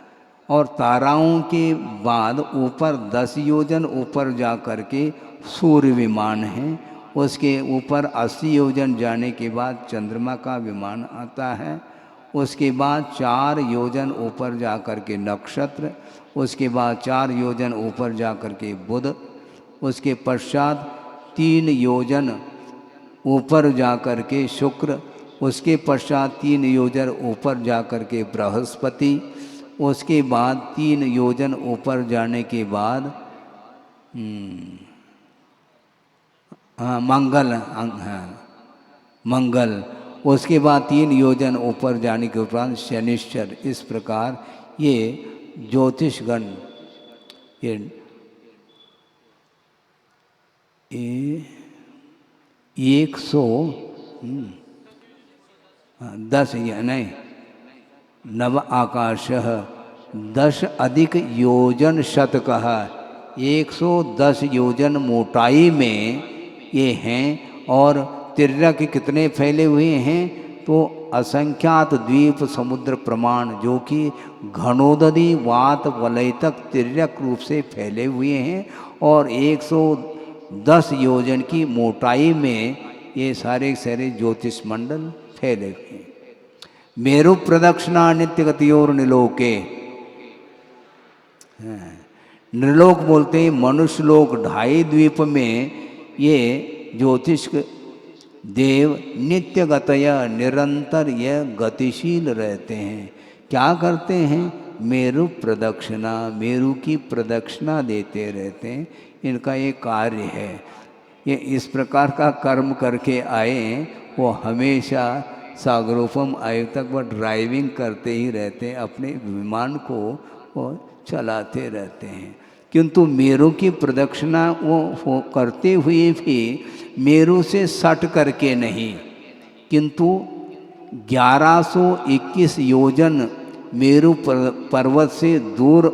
और ताराओं के बाद ऊपर 10 योजन ऊपर जा कर के सूर्य विमान है, उसके ऊपर 80 योजन जाने के बाद चंद्रमा का विमान आता है, उसके बाद 4 योजन ऊपर जा कर के नक्षत्र, उसके बाद 4 योजन ऊपर जा कर के बुध, उसके पश्चात 3 योजन ऊपर जा कर के शुक्र, उसके पश्चात 3 योजन ऊपर जा कर के बृहस्पति, उसके बाद 3 योजन ऊपर जाने के बाद हाँ मंगल, हाँ मंगल, उसके बाद 3 योजन ऊपर जाने के उपरांत शनिश्चर। इस प्रकार ये ज्योतिषगण ये 110 या नहीं नव आकाश 10 अधिक योजन शतकः 110 योजन मोटाई में ये हैं। और तिर्यक कितने फैले हुए हैं तो असंख्यात द्वीप समुद्र प्रमाण जो कि घनोदधि वात वलय तक तिर्यक रूप से फैले हुए हैं। और 110 योजन की मोटाई में ये सारे सारे ज्योतिष मंडल फैले हुए हैं। मेरु प्रदक्षिणा नित्य गतियोर निलोके, नृलोक बोलते हैं मनुष्य लोक 2.5 द्वीप में ये ज्योतिष देव नित्य गतया निरंतर यह गतिशील रहते हैं। क्या करते हैं? मेरु प्रदक्षिणा, मेरु की प्रदक्षिणा देते रहते हैं। इनका ये कार्य है। ये इस प्रकार का कर्म करके आए, वो हमेशा सागरोपम आयु तक वह ड्राइविंग करते ही रहते हैं, अपने विमान को वो चलाते रहते हैं। किंतु मेरु की प्रदक्षिणा वो करते हुए भी मेरु से सट करके नहीं, किंतु 1121 योजन मेरु पर्वत से दूर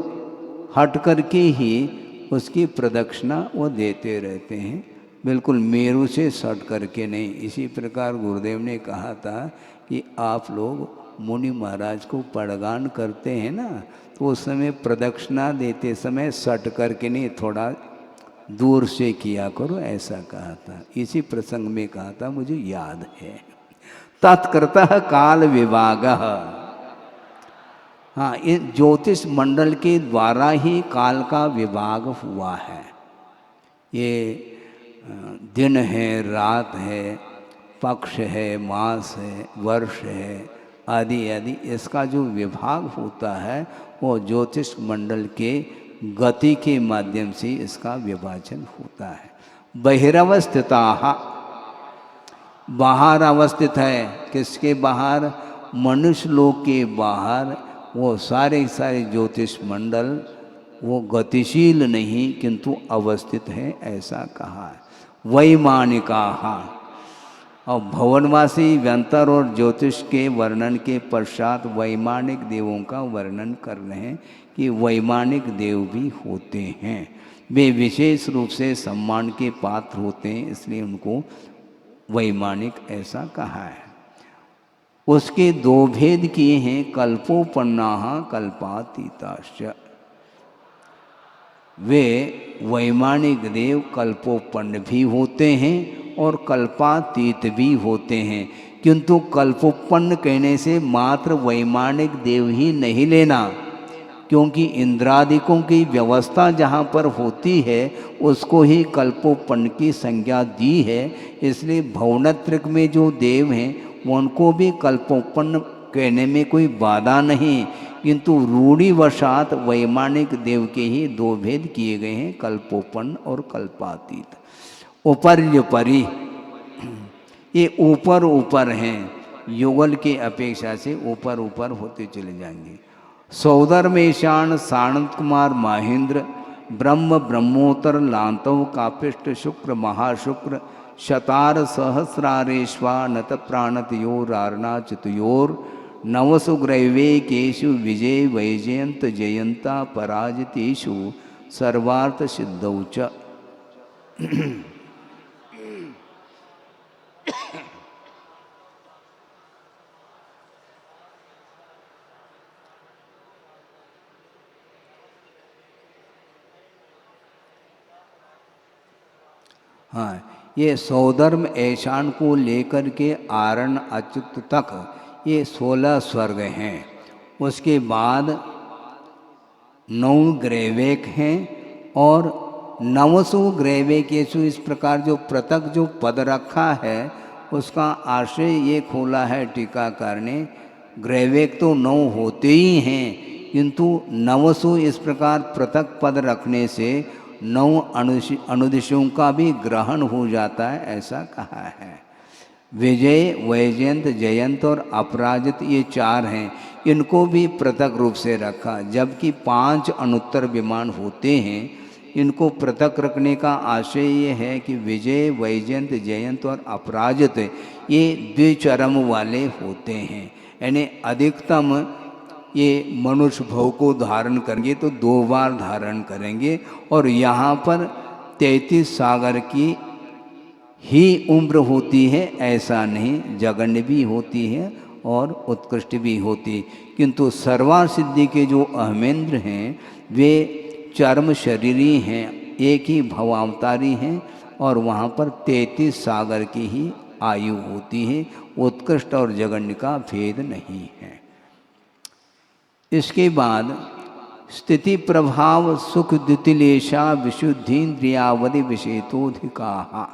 हट करके ही उसकी प्रदक्षिणा वो देते रहते हैं, बिल्कुल मेरु से सट करके नहीं। इसी प्रकार गुरुदेव ने कहा था कि आप लोग मुनि महाराज को पड़गान करते हैं ना, तो उस समय प्रदक्षिणा देते समय सट करके नहीं, थोड़ा दूर से किया करो, ऐसा कहा था। इसी प्रसंग में कहा था, मुझे याद है। तत्कृतः काल विभागः, हाँ, इस ज्योतिष मंडल के द्वारा ही काल का विभाग हुआ है। ये दिन है, रात है, पक्ष है, मास है, वर्ष है, आदि आदि, इसका जो विभाग होता है वो ज्योतिष मंडल के गति के माध्यम से इसका विभाजन होता है। बहिरवस्थिताः, बाहर अवस्थित है। किसके बाहर? मनुष्य लोक के बाहर वो सारे सारे ज्योतिष मंडल वो गतिशील नहीं किंतु अवस्थित है, ऐसा कहा है। वैमानिकाः, और भवनवासी व्यंतर और ज्योतिष के वर्णन के पश्चात वैमानिक देवों का वर्णन कर रहे हैं कि वैमानिक देव भी होते हैं। वे विशेष रूप से सम्मान के पात्र होते हैं, इसलिए उनको वैमानिक ऐसा कहा है। उसके 2 भेद किए हैं, कल्पोपन्नाः कल्पातीताश्च। वे वैमानिक देव कल्पोपन्न भी होते हैं और कल्पातीत भी होते हैं, किंतु कल्पोपन्न कहने से मात्र वैमानिक देव ही नहीं लेना, क्योंकि इंद्रादिकों की व्यवस्था जहाँ पर होती है उसको ही कल्पोपन्न की संज्ञा दी है। इसलिए भवनत्रिक में जो देव हैं उनको भी कल्पोपन्न कहने में कोई बाधा नहीं, किंतु रूढ़िवशात वैमानिक देव के ही 2 भेद किए गए हैं, कल्पोपन्न और कल्पातीत। उपर्युपरि, ये ऊपर ऊपर हैं, युगल के अपेक्षा से ऊपर ऊपर होते चले जाएंगे। सौदर्मेशान सानंद कुमार महेंद्र ब्रह्म ब्रह्मोत्तर लांतव कापिष्ट शुक्र महाशुक्र शतार सहस्रारेश्वा नत प्राणतयोर आरणाचितयोर नवसुग्रैवेकेषु विजय वैजयंत जयंता पराजितेषु सर्वार्थ सिद्धौ च। हाँ, ये सौधर्म ऐशान को लेकर के आरण अच्युत तक ये 16 स्वर्ग हैं। उसके बाद 9 ग्रैवेक हैं और 900 ग्रैवेकेषु, इस प्रकार जो पृथक जो पद रखा है उसका आशय ये खोला है टीकाकार ने, ग्रैवेक तो 9 होते ही हैं, किंतु नवसु इस प्रकार पृथक पद रखने से 9 अनुदिशों का भी ग्रहण हो जाता है, ऐसा कहा है। विजय, वैजयंत, जयंत और अपराजित ये 4 हैं, इनको भी पृथक रूप से रखा। जबकि 5 अनुत्तर विमान होते हैं, इनको पृथक रखने का आशय ये है कि विजय, वैजयंत, जयंत और अपराजित ये द्विचरम वाले होते हैं, यानी अधिकतम ये मनुष्य भव को धारण करेंगे तो 2 बार धारण करेंगे, और यहाँ पर 33 सागर की ही उम्र होती है ऐसा नहीं, जगन्य भी होती है और उत्कृष्ट भी होती। किंतु सर्वासिद्धि के जो अहमेंद्र हैं वे चर्म शरीरी हैं, एक ही भवावतारी हैं, और वहाँ पर 33 सागर की ही आयु होती है, उत्कृष्ट और जगन्य का भेद नहीं है। इसके बाद स्थिति प्रभाव सुख द्युतिलेशा विशुद्धीन्द्रियावधि विषेतोधिका।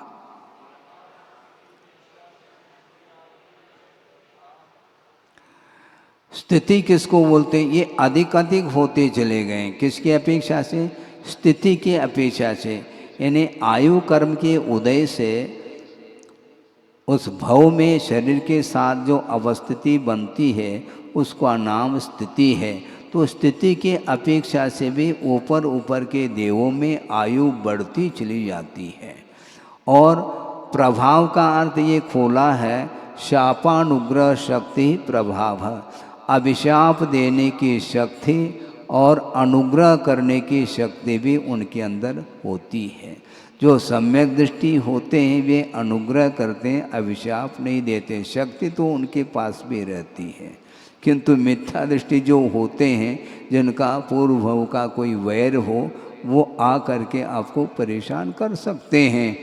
स्थिति किसको बोलते हैं? ये अधिक अधिक होते चले गए, किसकी अपेक्षा से? स्थिति की अपेक्षा से, यानी आयु कर्म के उदय से उस भव में शरीर के साथ जो अवस्थिति बनती है उसका नाम स्थिति है। तो स्थिति के अपेक्षा से भी ऊपर ऊपर के देवों में आयु बढ़ती चली जाती है। और प्रभाव का अर्थ ये खोला है, शापानुग्रह शक्ति प्रभाव, अभिशाप देने की शक्ति और अनुग्रह करने की शक्ति भी उनके अंदर होती है। जो सम्यक दृष्टि होते हैं वे अनुग्रह करते हैं, अभिशाप नहीं देते, शक्ति तो उनके पास भी रहती है। किंतु मिथ्या दृष्टि जो होते हैं, जिनका पूर्व भव का कोई वैर हो, वो आ करके आपको परेशान कर सकते हैं।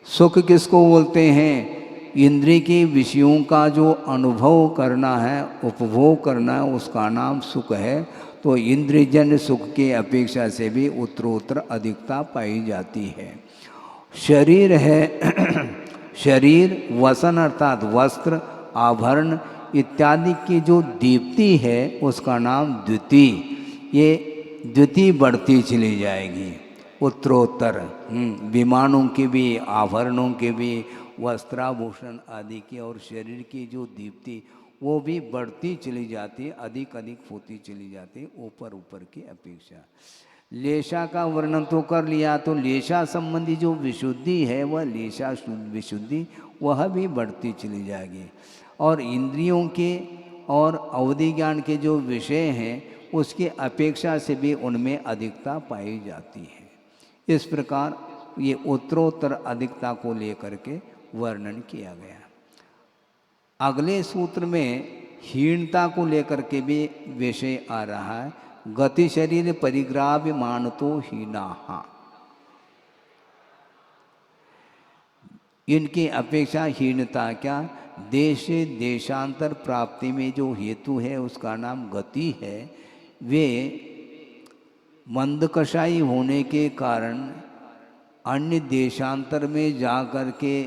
सुख किसको बोलते हैं? इंद्रिय के विषयों का जो अनुभव करना है, उपभोग करना है, उसका नाम सुख है। तो इंद्रियजन्य सुख के अपेक्षा से भी उत्तरोत्तर अधिकता पाई जाती है। शरीर है शरीर वसन अर्थात वस्त्र, आभरण इत्यादि की जो दीप्ति है उसका नाम द्युति। ये द्युति बढ़ती चली जाएगी उत्तरोत्तर, विमानों की भी, आभरणों के भी, वस्त्राभूषण आदि की, और शरीर की जो दीप्ति वो भी बढ़ती चली जाती है, अधिक अधिक होती चली जाती है ऊपर ऊपर की अपेक्षा। लेशा का वर्णन तो कर लिया, तो लेशा संबंधी जो विशुद्धि है वह लेशा विशुद्धि वह भी बढ़ती चली जाएगी। और इंद्रियों के और अवधि ज्ञान के जो विषय हैं उसके अपेक्षा से भी उनमें अधिकता पाई जाती है। इस प्रकार ये उत्तरोत्तर अधिकता को लेकर के वर्णन किया गया। अगले सूत्र में हीनता को लेकर के भी विषय आ रहा है। गति शरीर परिग्राव्य मानतो हीना, इनकी अपेक्षा हीनता क्या? देश देशांतर प्राप्ति में जो हेतु है उसका नाम गति है। वे मंदकशाई होने के कारण अन्य देशांतर में जा कर के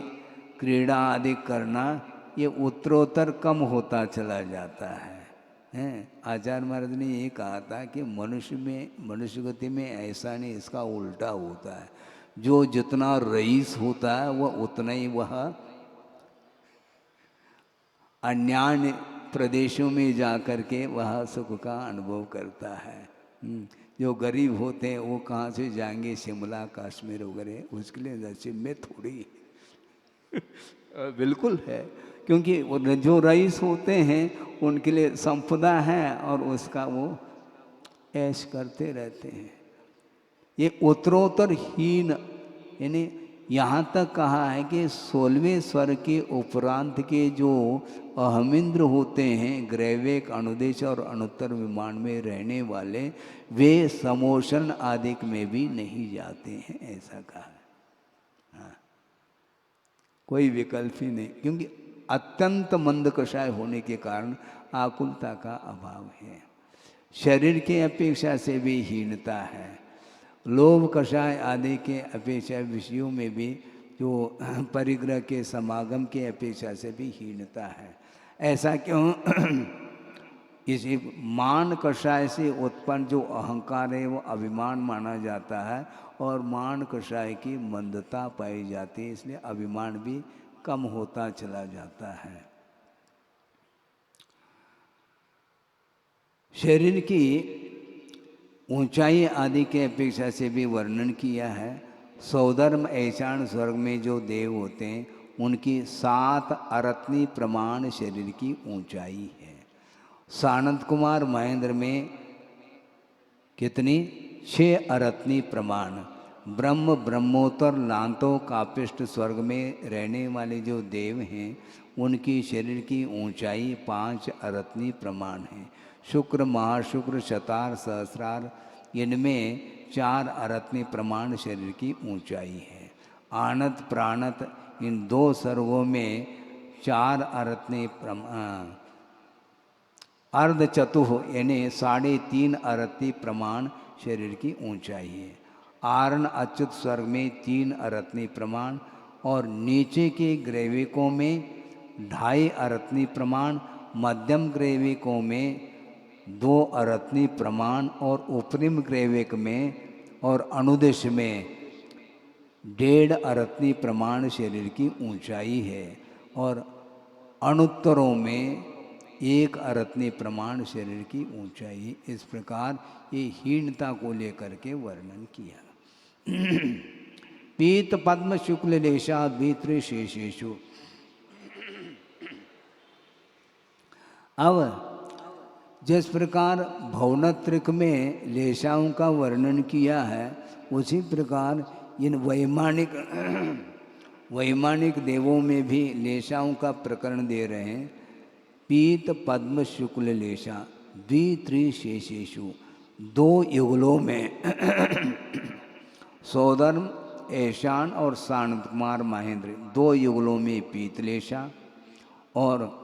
क्रीड़ा आदि करना ये उत्तरोत्तर कम होता चला जाता है। आचार्य महाराज ने ये कहा था कि मनुष्य गति में ऐसा नहीं, इसका उल्टा होता है। जो जितना रईस होता है वह उतना ही वह अन्य प्रदेशों में जा कर के वह सुख का अनुभव करता है। जो गरीब होते हैं वो कहाँ से जाएंगे शिमला कश्मीर वगैरह, उसके लिए नसीब में थोड़ी बिल्कुल है, क्योंकि जो रईस होते हैं उनके लिए संपदा है और उसका वो ऐश करते रहते हैं। ये उत्तरोत्तर हीन, यानी यहाँ तक कहा है कि 16वें स्वर के उपरांत के जो अहमिंद्र होते हैं, ग्रैवेक, अनुदेश और अनुत्तर विमान में रहने वाले, वे समोषण आदि में भी नहीं जाते हैं, ऐसा कहा है। हाँ, कोई विकल्प ही नहीं, क्योंकि अत्यंत मंद कषाय होने के कारण आकुलता का अभाव है। शरीर के अपेक्षा से भी हीनता है। लोभ कषाय आदि के अपेक्षा विषयों में भी जो परिग्रह के समागम के अपेक्षा से भी हीनता है। ऐसा क्यों? इसी मान कषाय से उत्पन्न जो अहंकार है वो अभिमान माना जाता है, और मान कषाय की मंदता पाई जाती है, इसलिए अभिमान भी कम होता चला जाता है। शरीर की ऊंचाई आदि के अपेक्षा से भी वर्णन किया है। सौधर्म ऐशान स्वर्ग में जो देव होते हैं उनकी 7 अरत्नी प्रमाण शरीर की ऊंचाई है। सानंद कुमार महेंद्र में कितनी? 6 अरत्नी प्रमाण। ब्रह्म ब्रह्मोत्तर लांतो कापिष्ट स्वर्ग में रहने वाले जो देव हैं उनकी शरीर की ऊंचाई 5 अरत्नी प्रमाण है। शुक्र महाशुक्र शतार सहस्रार इनमें 4 अरत्नी प्रमाण शरीर की ऊंचाई है। आनत प्राणत इन 2 सर्गों में 4 अरत्नी अर्ध चतुह यानी 3.5 अरत्नी प्रमाण शरीर की ऊंचाई है। आरण अच्युत स्वर्ग में 3 अरत्नी प्रमाण, और नीचे के ग्रैविकों में 2.5 अरत्नी प्रमाण, मध्यम ग्रैविकों में 2 अरत्नी प्रमाण, और उपरिम ग्रैविक में और अनुदेश में 1.5 अरत्नी प्रमाण शरीर की ऊंचाई है। और अणुत्तरों में 1 अरत्नी प्रमाण शरीर की ऊंचाई। इस प्रकार ये हीनता को लेकर के वर्णन किया। पीत पद्म शुक्ल लेशा द्वित्र शेषेशु। अब जिस प्रकार भौनत्रिक में लेशाओं का वर्णन किया है, उसी प्रकार इन वैमानिक देवों में भी लेशाओं का प्रकरण दे रहे हैं। पीत पद्म शुक्ल लेशा द्वित्रिशेषेषु, 2 युगलों में सौधर्म ऐशान और सानंद कुमार महेंद्र 2 युगलों में पीतलेशा, और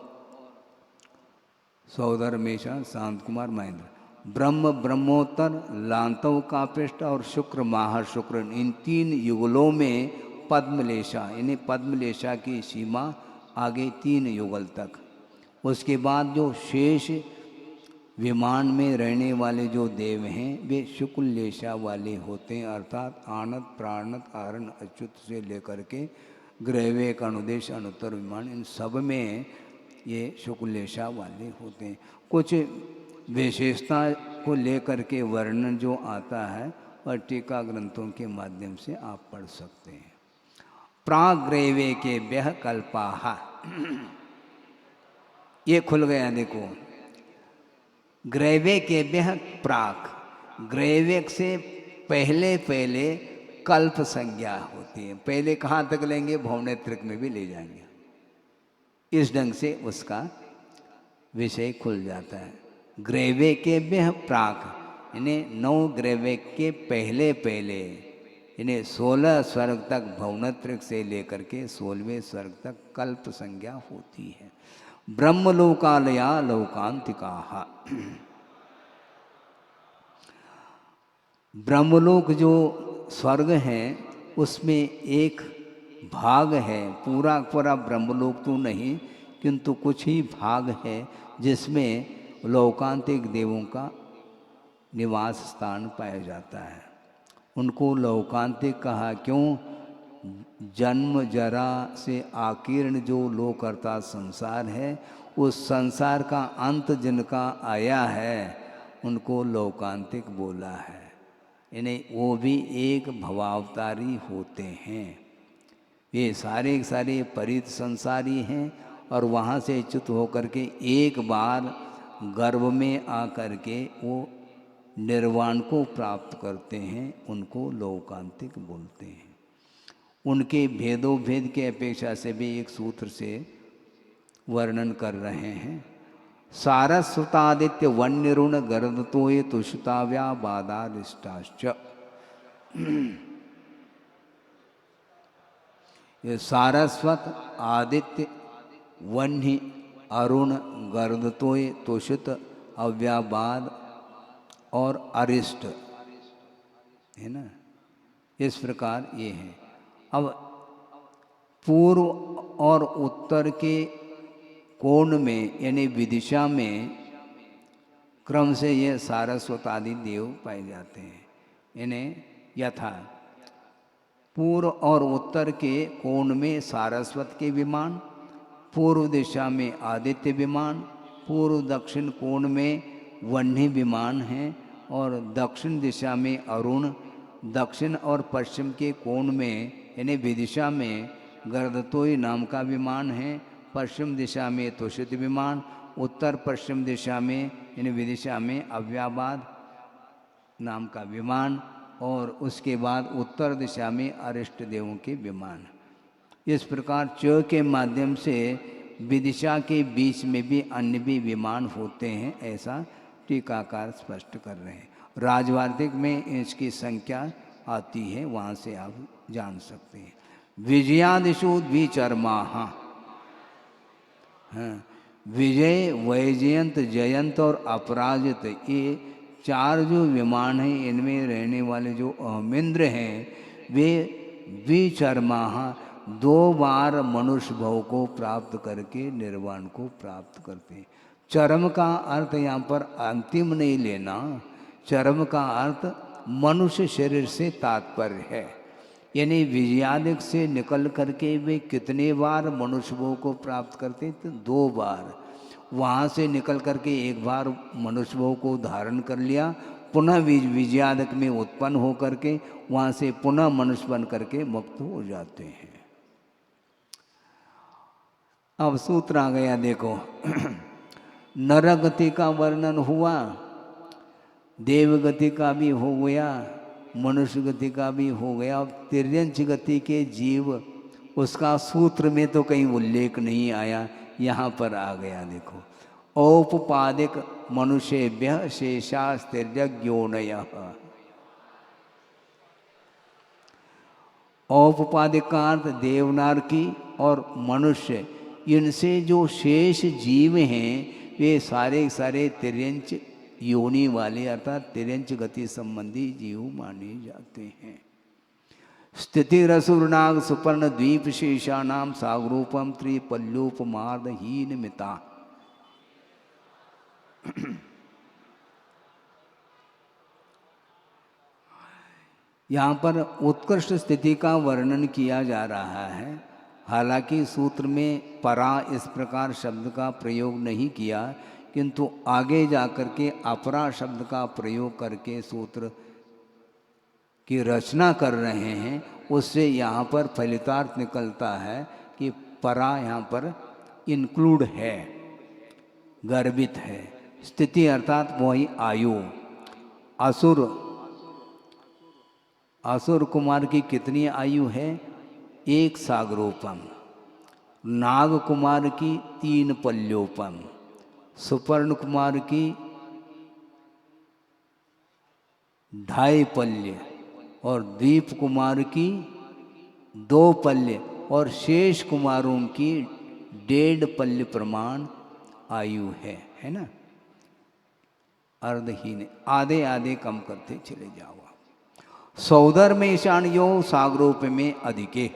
सौधर्म ऐशान सानंद कुमार महेंद्र ब्रह्म ब्रह्मोत्तर लांतव कापिष्ट और शुक्र महाशुक्र इन 3 युगलों में पद्मलेशा, यानी पद्मलेशा की सीमा आगे 3 युगल तक। उसके बाद जो शेष विमान में रहने वाले जो देव हैं वे शुक्ल लेशा वाले होते हैं, अर्थात आनत प्राणत आरण अच्युत से लेकर के ग्रहवेक अनुदेश अनुत्तर विमान इन सब में ये शुक्ल लेशा वाले होते हैं। कुछ विशेषता को लेकर के वर्णन जो आता है और टीका ग्रंथों के माध्यम से आप पढ़ सकते हैं। प्राग्रैवे के व्यह कल्पाहा, ये खुल गया देखो। ग्रैवे के व्यह प्राक, ग्रैवेक से पहले पहले कल्प संज्ञा होती है। पहले कहाँ तक लेंगे? भौनेत्रिक में भी ले जाएंगे। इस ढंग से उसका विषय खुल जाता है। ग्रैवे के व्यह प्राक यानी 9 ग्रैवेक के पहले पहले, यानी 16 स्वर्ग तक भौनत्रिक से लेकर के 16वें स्वर्ग तक कल्प संज्ञा होती है। ब्रह्मलोकालया लोकांतिका, ब्रह्मलोक जो स्वर्ग है उसमें एक भाग है, पूरा पूरा ब्रह्मलोक तो नहीं किंतु कुछ ही भाग है जिसमें लोकांतिक देवों का निवास स्थान पाया जाता है। उनको लोकांतिक कहा क्यों? जन्म जरा से आकीर्ण जो लोक अर्थात संसार है, उस संसार का अंत जिनका आया है उनको लोकांतिक बोला है। यानी वो भी एक भवावतारी होते हैं। ये सारे सारे परित संसारी हैं और वहाँ से च्युत होकर के एक बार गर्भ में आकर के वो निर्वाण को प्राप्त करते हैं, उनको लोकांतिक बोलते हैं। उनके भेदों भेद के अपेक्षा से भी एक सूत्र से वर्णन कर रहे हैं। सारस्वतादित्य वन्य ऋण गर्दतो ये तुषुताव्या बाधारिष्टाश्च। ये सारस्वत आदित्य वन्य अरुण गर्दतोय तुषित अव्याबाद और अरिष्ट है ना, इस प्रकार ये है। अब पूर्व और उत्तर के कोण में यानी विदिशा में क्रम से ये सारस्वत आदि देव पाए जाते हैं। इन्हें यथा पूर्व और उत्तर के कोण में सारस्वत के विमान, पूर्व दिशा में आदित्य विमान, पूर्व दक्षिण कोण में वह्नि विमान हैं और दक्षिण दिशा में अरुण, दक्षिण और पश्चिम के कोण में यानी विदिशा में गर्दतोय नाम का विमान है, पश्चिम दिशा में तुषित विमान, उत्तर पश्चिम दिशा में यानी विदिशा में अव्याबाद नाम का विमान और उसके बाद उत्तर दिशा में अरिष्ट देवों के विमान। इस प्रकार च के माध्यम से विदिशा के बीच में भी अन्य भी विमान होते हैं, ऐसा टीकाकार स्पष्ट कर रहे हैं। राजवार्तिक में इसकी संख्या आती है, वहाँ से आप जान सकते हैं। विजयादिशु द्विचर्माः, हाँ, विजय, वैजयंत, जयंत और अपराजित, ये चार जो विमान हैं इनमें रहने वाले जो अहमिंद्र हैं वे द्विचर्माः, 2 बार मनुष्य भव को प्राप्त करके निर्वाण को प्राप्त करते हैं। चरम का अर्थ यहाँ पर अंतिम नहीं लेना, चरम का अर्थ मनुष्य शरीर से तात्पर्य है। यानी विजयादिक से निकल करके वे कितने बार मनुष्य भव को प्राप्त करते? तो 2 बार। वहाँ से निकल करके एक बार मनुष्य भव को धारण कर लिया, पुनः विजयादिक में उत्पन्न हो करके वहाँ से पुनः मनुष्य बन करके मुक्त हो जाते हैं। अब सूत्र आ गया, देखो नर गति का वर्णन हुआ, देव गति का भी हो गया, मनुष्य गति का भी हो गया। अब तिर्यंच गति के जीव, उसका सूत्र में तो कहीं उल्लेख नहीं आया, यहाँ पर आ गया। देखो औपपादिक मनुष्येभ्यः शेषास्तिर्यज्ञोनयः, औपपादिक का अर्थ देवनारकी और मनुष्य, इनसे जो शेष जीव हैं वे सारे सारे तिर्यंच योनि वाले अर्थात तिर्यंच गति संबंधी जीव माने जाते हैं। स्थिति रसुरनाग सुपर्ण द्वीप शेषानाम सागरूपम त्रिपल्योपमार्दहीन मिता। यहाँ पर उत्कृष्ट स्थिति का वर्णन किया जा रहा है। हालांकि सूत्र में परा इस प्रकार शब्द का प्रयोग नहीं किया, किंतु आगे जाकर के अपरा शब्द का प्रयोग करके सूत्र की रचना कर रहे हैं। उससे यहाँ पर फलितार्थ निकलता है कि परा यहाँ पर इंक्लूड है, गर्भित है। स्थिति अर्थात वही आयु। असुर कुमार की कितनी आयु है? 1 सागरोपम। नाग कुमार की 3 पल्योपम। सुपर्ण कुमार की 2.5 पल्य और द्वीप कुमार की 2 पल्य और शेष कुमारों की 1.5 पल्य प्रमाण आयु है ना। अर्धहीन, आधे आधे कम करते चले जाओ। सौदर में ईशान्यो सागरोप में अधिके।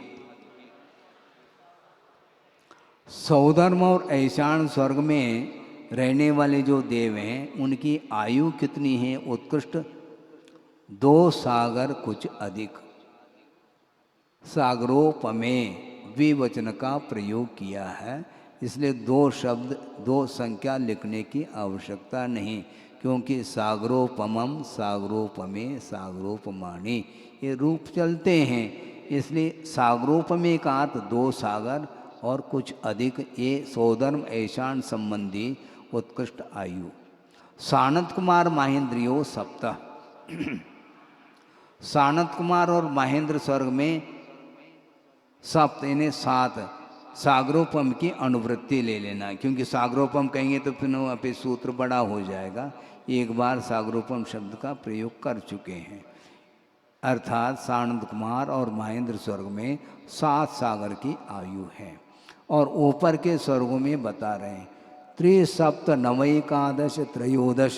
सौधर्म और ऐशान स्वर्ग में रहने वाले जो देव हैं उनकी आयु कितनी है? उत्कृष्ट 2 सागर कुछ अधिक। सागरोपमे द्विवचन का प्रयोग किया है, इसलिए 2 शब्द 2 संख्या लिखने की आवश्यकता नहीं, क्योंकि सागरोपमम, सागरोपमे, सागरोपमाणी ये रूप चलते हैं। इसलिए सागरोपमे का अर्थ 2 सागर और कुछ अधिक, ये सौधर्म ऐशान संबंधी उत्कृष्ट आयु। सानत कुमार महेंद्रियो सप्त। सानत कुमार और महेंद्र स्वर्ग में सप्त यानी 7। सागरोपम की अनुवृत्ति ले लेना, क्योंकि सागरोपम कहेंगे तो फिर वहाँ पे सूत्र बड़ा हो जाएगा। एक बार सागरोपम शब्द का प्रयोग कर चुके हैं, अर्थात सानंद कुमार और महेंद्र स्वर्ग में 7 सागर की आयु है। और ऊपर के स्वर्गों में बता रहे हैं 3 नवैकादश त्रयोदश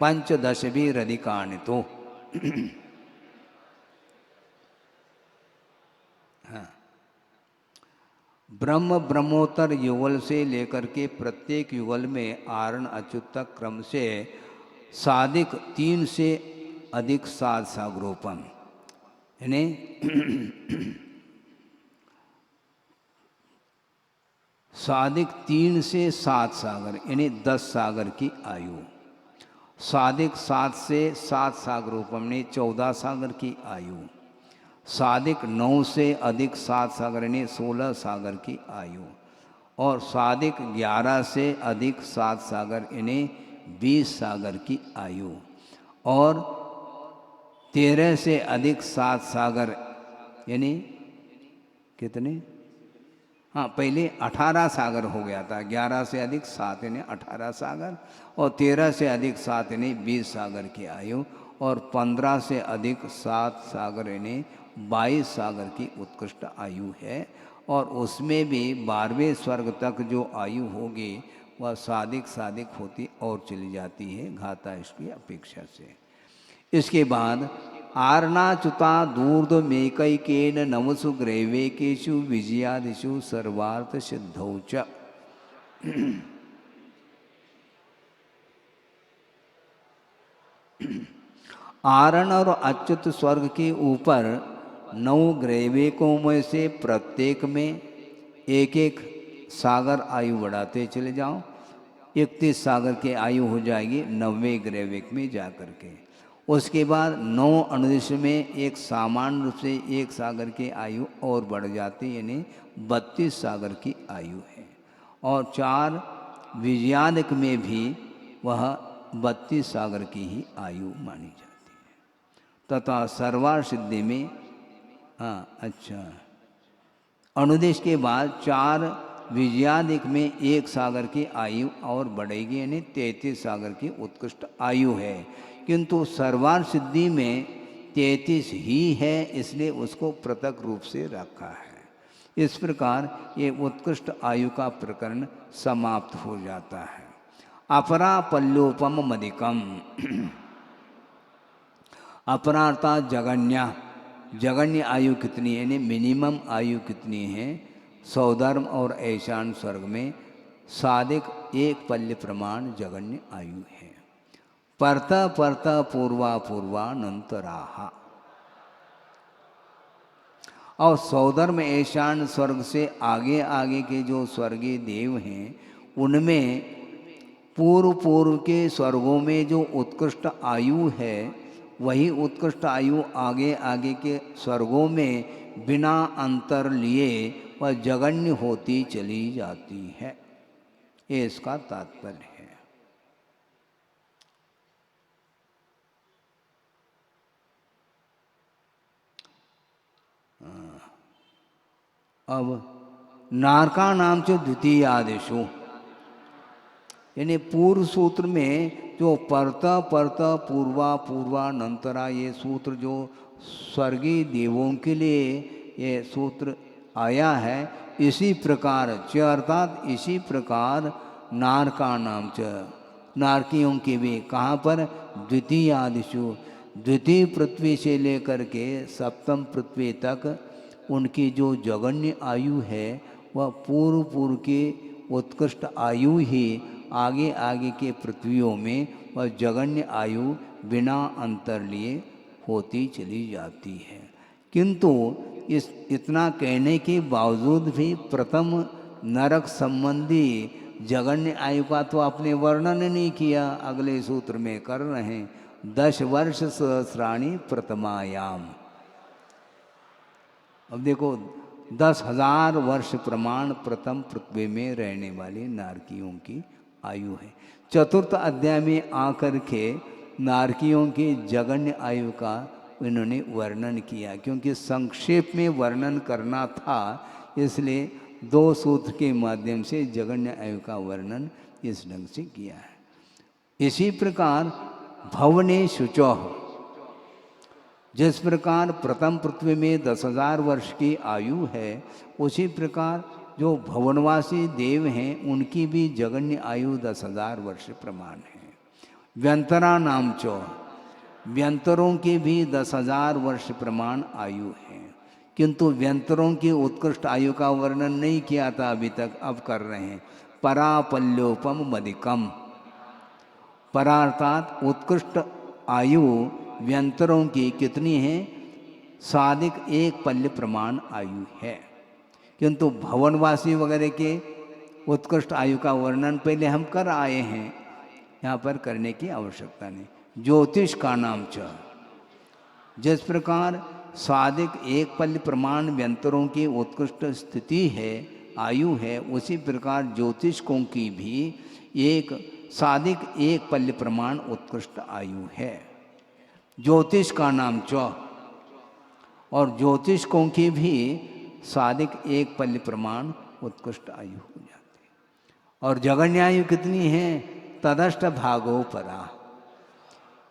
पंचदश भी रधिकानि तो। हाँ, ब्रह्म ब्रह्मोत्तर युगल से लेकर के प्रत्येक युगल में आरण अच्युत तक क्रम से साधिक 3 से अधिक साध सागरोपम, यानी साधिक 3 से 7 सागर यानी 10 सागर की आयु, साधिक 7 से 7 सागरोपम ने 14 सागर की आयु, साधिक 9 से अधिक 7 सागर ने 16 सागर की आयु, और साधिक 11 से अधिक 7 सागर इन्हें 20 सागर की आयु, और 13 से अधिक 7 सागर यानी कितने, हाँ पहले 18 सागर हो गया था, 11 से अधिक 7 यानी 18 सागर, और 13 से अधिक 7 यानी 20 सागर की आयु, और 15 से अधिक 7 सागर यानी 22 सागर की उत्कृष्ट आयु है। और उसमें भी 12वें स्वर्ग तक जो आयु होगी वह साधिक साधिक होती और चली जाती है घाता इसकी अपेक्षा से। इसके बाद आरणाच्युता दूर्ध मेकैकेन नवसु ग्रैवेकेषु विजयादिषु सर्वार्थ सिद्धौ च। आरण और अच्युत स्वर्ग के ऊपर 9 ग्रैवेकों में से प्रत्येक में एक एक सागर आयु बढ़ाते चले जाओ, 31 सागर की आयु हो जाएगी 90वें ग्रैवेक में जाकर के। उसके बाद 9 अनुदेश में एक सामान्य रूप से एक सागर की आयु और बढ़ जाती यानी 32 सागर की आयु है, और 4 विजयादिक में भी वह 32 सागर की ही आयु मानी जाती है। तथा सर्वार्थ सिद्धि में अच्छा अनुदेश के बाद 4 विजयादिक में एक सागर की आयु और बढ़ेगी यानी 33 सागर की उत्कृष्ट आयु है, किंतु सर्वार्थ सिद्धि में 33 ही है, इसलिए उसको पृथक रूप से रखा है। इस प्रकार ये उत्कृष्ट आयु का प्रकरण समाप्त हो जाता है। अपरा पल्लोपम मदिकम, अपरार्था जगन्या, जगन्य आयु कितनी है यानी मिनिमम आयु कितनी है, सौधर्म और ऐशान स्वर्ग में साधिक 1 पल्य प्रमाण जगन्य आयु है। परत परत पूर्वा पूर्वानंतराहा, और सौधर्म ऐशान स्वर्ग से आगे आगे के जो स्वर्गीय देव हैं उनमें पूर्व पूर्व के स्वर्गों में जो उत्कृष्ट आयु है वही उत्कृष्ट आयु आगे आगे के स्वर्गों में बिना अंतर लिए वह जगन्य होती चली जाती है, ये इसका तात्पर्य है। अब नारका नाम से द्वितीय आदेशो, यानी पूर्व सूत्र में जो परता परता पूर्वा पूर्वानंतरा ये सूत्र जो स्वर्गीय देवों के लिए ये सूत्र आया है, इसी प्रकार च अर्थात इसी प्रकार नारका नाम च, नारकियों के भी कहाँ पर, द्वितीय आदिशु, द्वितीय पृथ्वी से लेकर के सप्तम पृथ्वी तक उनकी जो जगन्य आयु है वह पूर्व पूर्व के उत्कृष्ट आयु ही आगे आगे के पृथ्वियों में वह जगन्य आयु बिना अंतर लिए होती चली जाती है। किंतु इस इतना कहने के बावजूद भी प्रथम नरक संबंधी जगन्य आयु का तो आपने वर्णन नहीं किया, अगले सूत्र में कर रहे हैं 10 वर्ष सहस्राणी प्रथमायाम। अब देखो 10,000 वर्ष प्रमाण प्रथम पृथ्वी में रहने वाले नारकियों की आयु है। चतुर्थ अध्याय में आकर के नारकियों की जगन्य आयु का इन्होंने वर्णन किया, क्योंकि संक्षेप में वर्णन करना था, इसलिए 2 सूत्र के माध्यम से जगन्य आयु का वर्णन इस ढंग से किया है। इसी प्रकार भवने शुचौह, जिस प्रकार प्रथम पृथ्वी में 10,000 वर्ष की आयु है, उसी प्रकार जो भवनवासी देव हैं उनकी भी जगन्य आयु 10,000 वर्ष प्रमाण है। व्यंतरा नाम चो, व्यंतरों की भी 10,000 वर्ष प्रमाण आयु है। किंतु व्यंतरों की उत्कृष्ट आयु का वर्णन नहीं किया था अभी तक, अब कर रहे हैं। परापल्योपम मदिकम, परा अर्थात उत्कृष्ट आयु व्यंतरों की कितनी है? साधिक एक पल्य प्रमाण आयु है। किंतु भवनवासी वगैरह के उत्कृष्ट आयु का वर्णन पहले हम कर आए हैं, यहाँ पर करने की आवश्यकता नहीं। ज्योतिष का नाम च, जिस प्रकार साधिक एक पल्य प्रमाण व्यंतरों की उत्कृष्ट स्थिति है, आयु है, उसी प्रकार ज्योतिषकों की भी एक साधिक एक पल्य प्रमाण उत्कृष्ट आयु है। ज्योतिष का नाम च, और ज्योतिषकों की भी साधिक एक पल्य प्रमाण उत्कृष्ट आयु हो जाती है। और जगन्यायु कितनी है? तदष्ट भागो परा,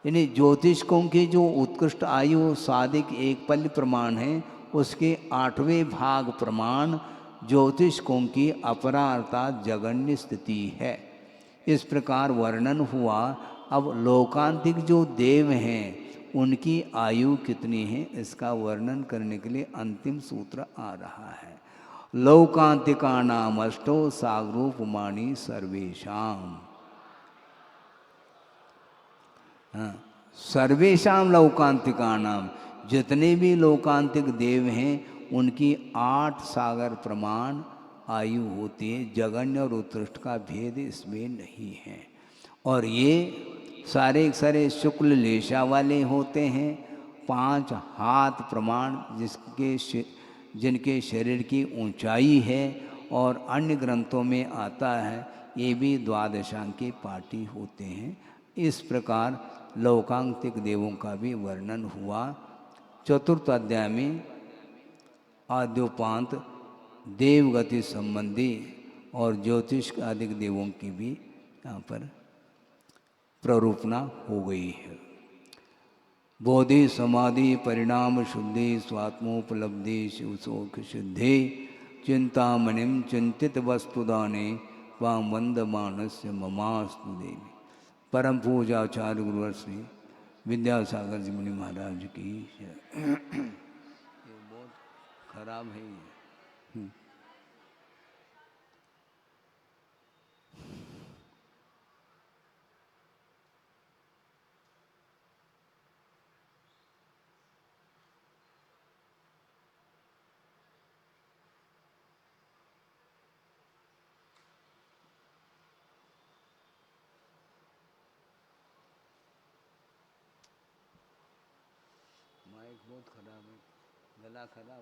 यानी ज्योतिषकों की जो उत्कृष्ट आयु साधिक एक पल्य प्रमाण है, उसके 8वें भाग प्रमाण ज्योतिषकों की अपरा अर्थात जगन्य स्थिति है। इस प्रकार वर्णन हुआ। अब लोकांतिक जो देव हैं उनकी आयु कितनी है, इसका वर्णन करने के लिए अंतिम सूत्र आ रहा है। लोकांतिका नाम अष्टो सागरूपमाणी सर्वेशाम। हाँ, सर्वेशाम लौकांतिका नाम, जितने भी लौकांतिक देव हैं उनकी 8 सागर प्रमाण आयु होती है। जगन्य और उत्कृष्ट का भेद इसमें नहीं है। और ये सारे शुक्ल लेशा वाले होते हैं। 5 हाथ प्रमाण जिनके शरीर की ऊंचाई है, और अन्य ग्रंथों में आता है ये भी द्वादशांकी पाटी होते हैं। इस प्रकार लौकांतिक देवों का भी वर्णन हुआ। चतुर्थ अध्याय में आद्योपांत देवगति संबंधी और ज्योतिष आदि देवों की भी यहाँ पर प्ररूपणा हो गई है। बोधि समाधि परिणाम शुद्धि स्वात्मोपलब्धि शिवशोक सिद्धि चिंतामणिम चिंतित वस्तुदाने वाम वंद मानस्य ममास्तु देवी। परम पूजा आचार्य गुरुवर श्री विद्यासागर जी मुनि महाराज की जय। ये बहुत खराब है ये। माइक बहुत खराब है, गला खराब।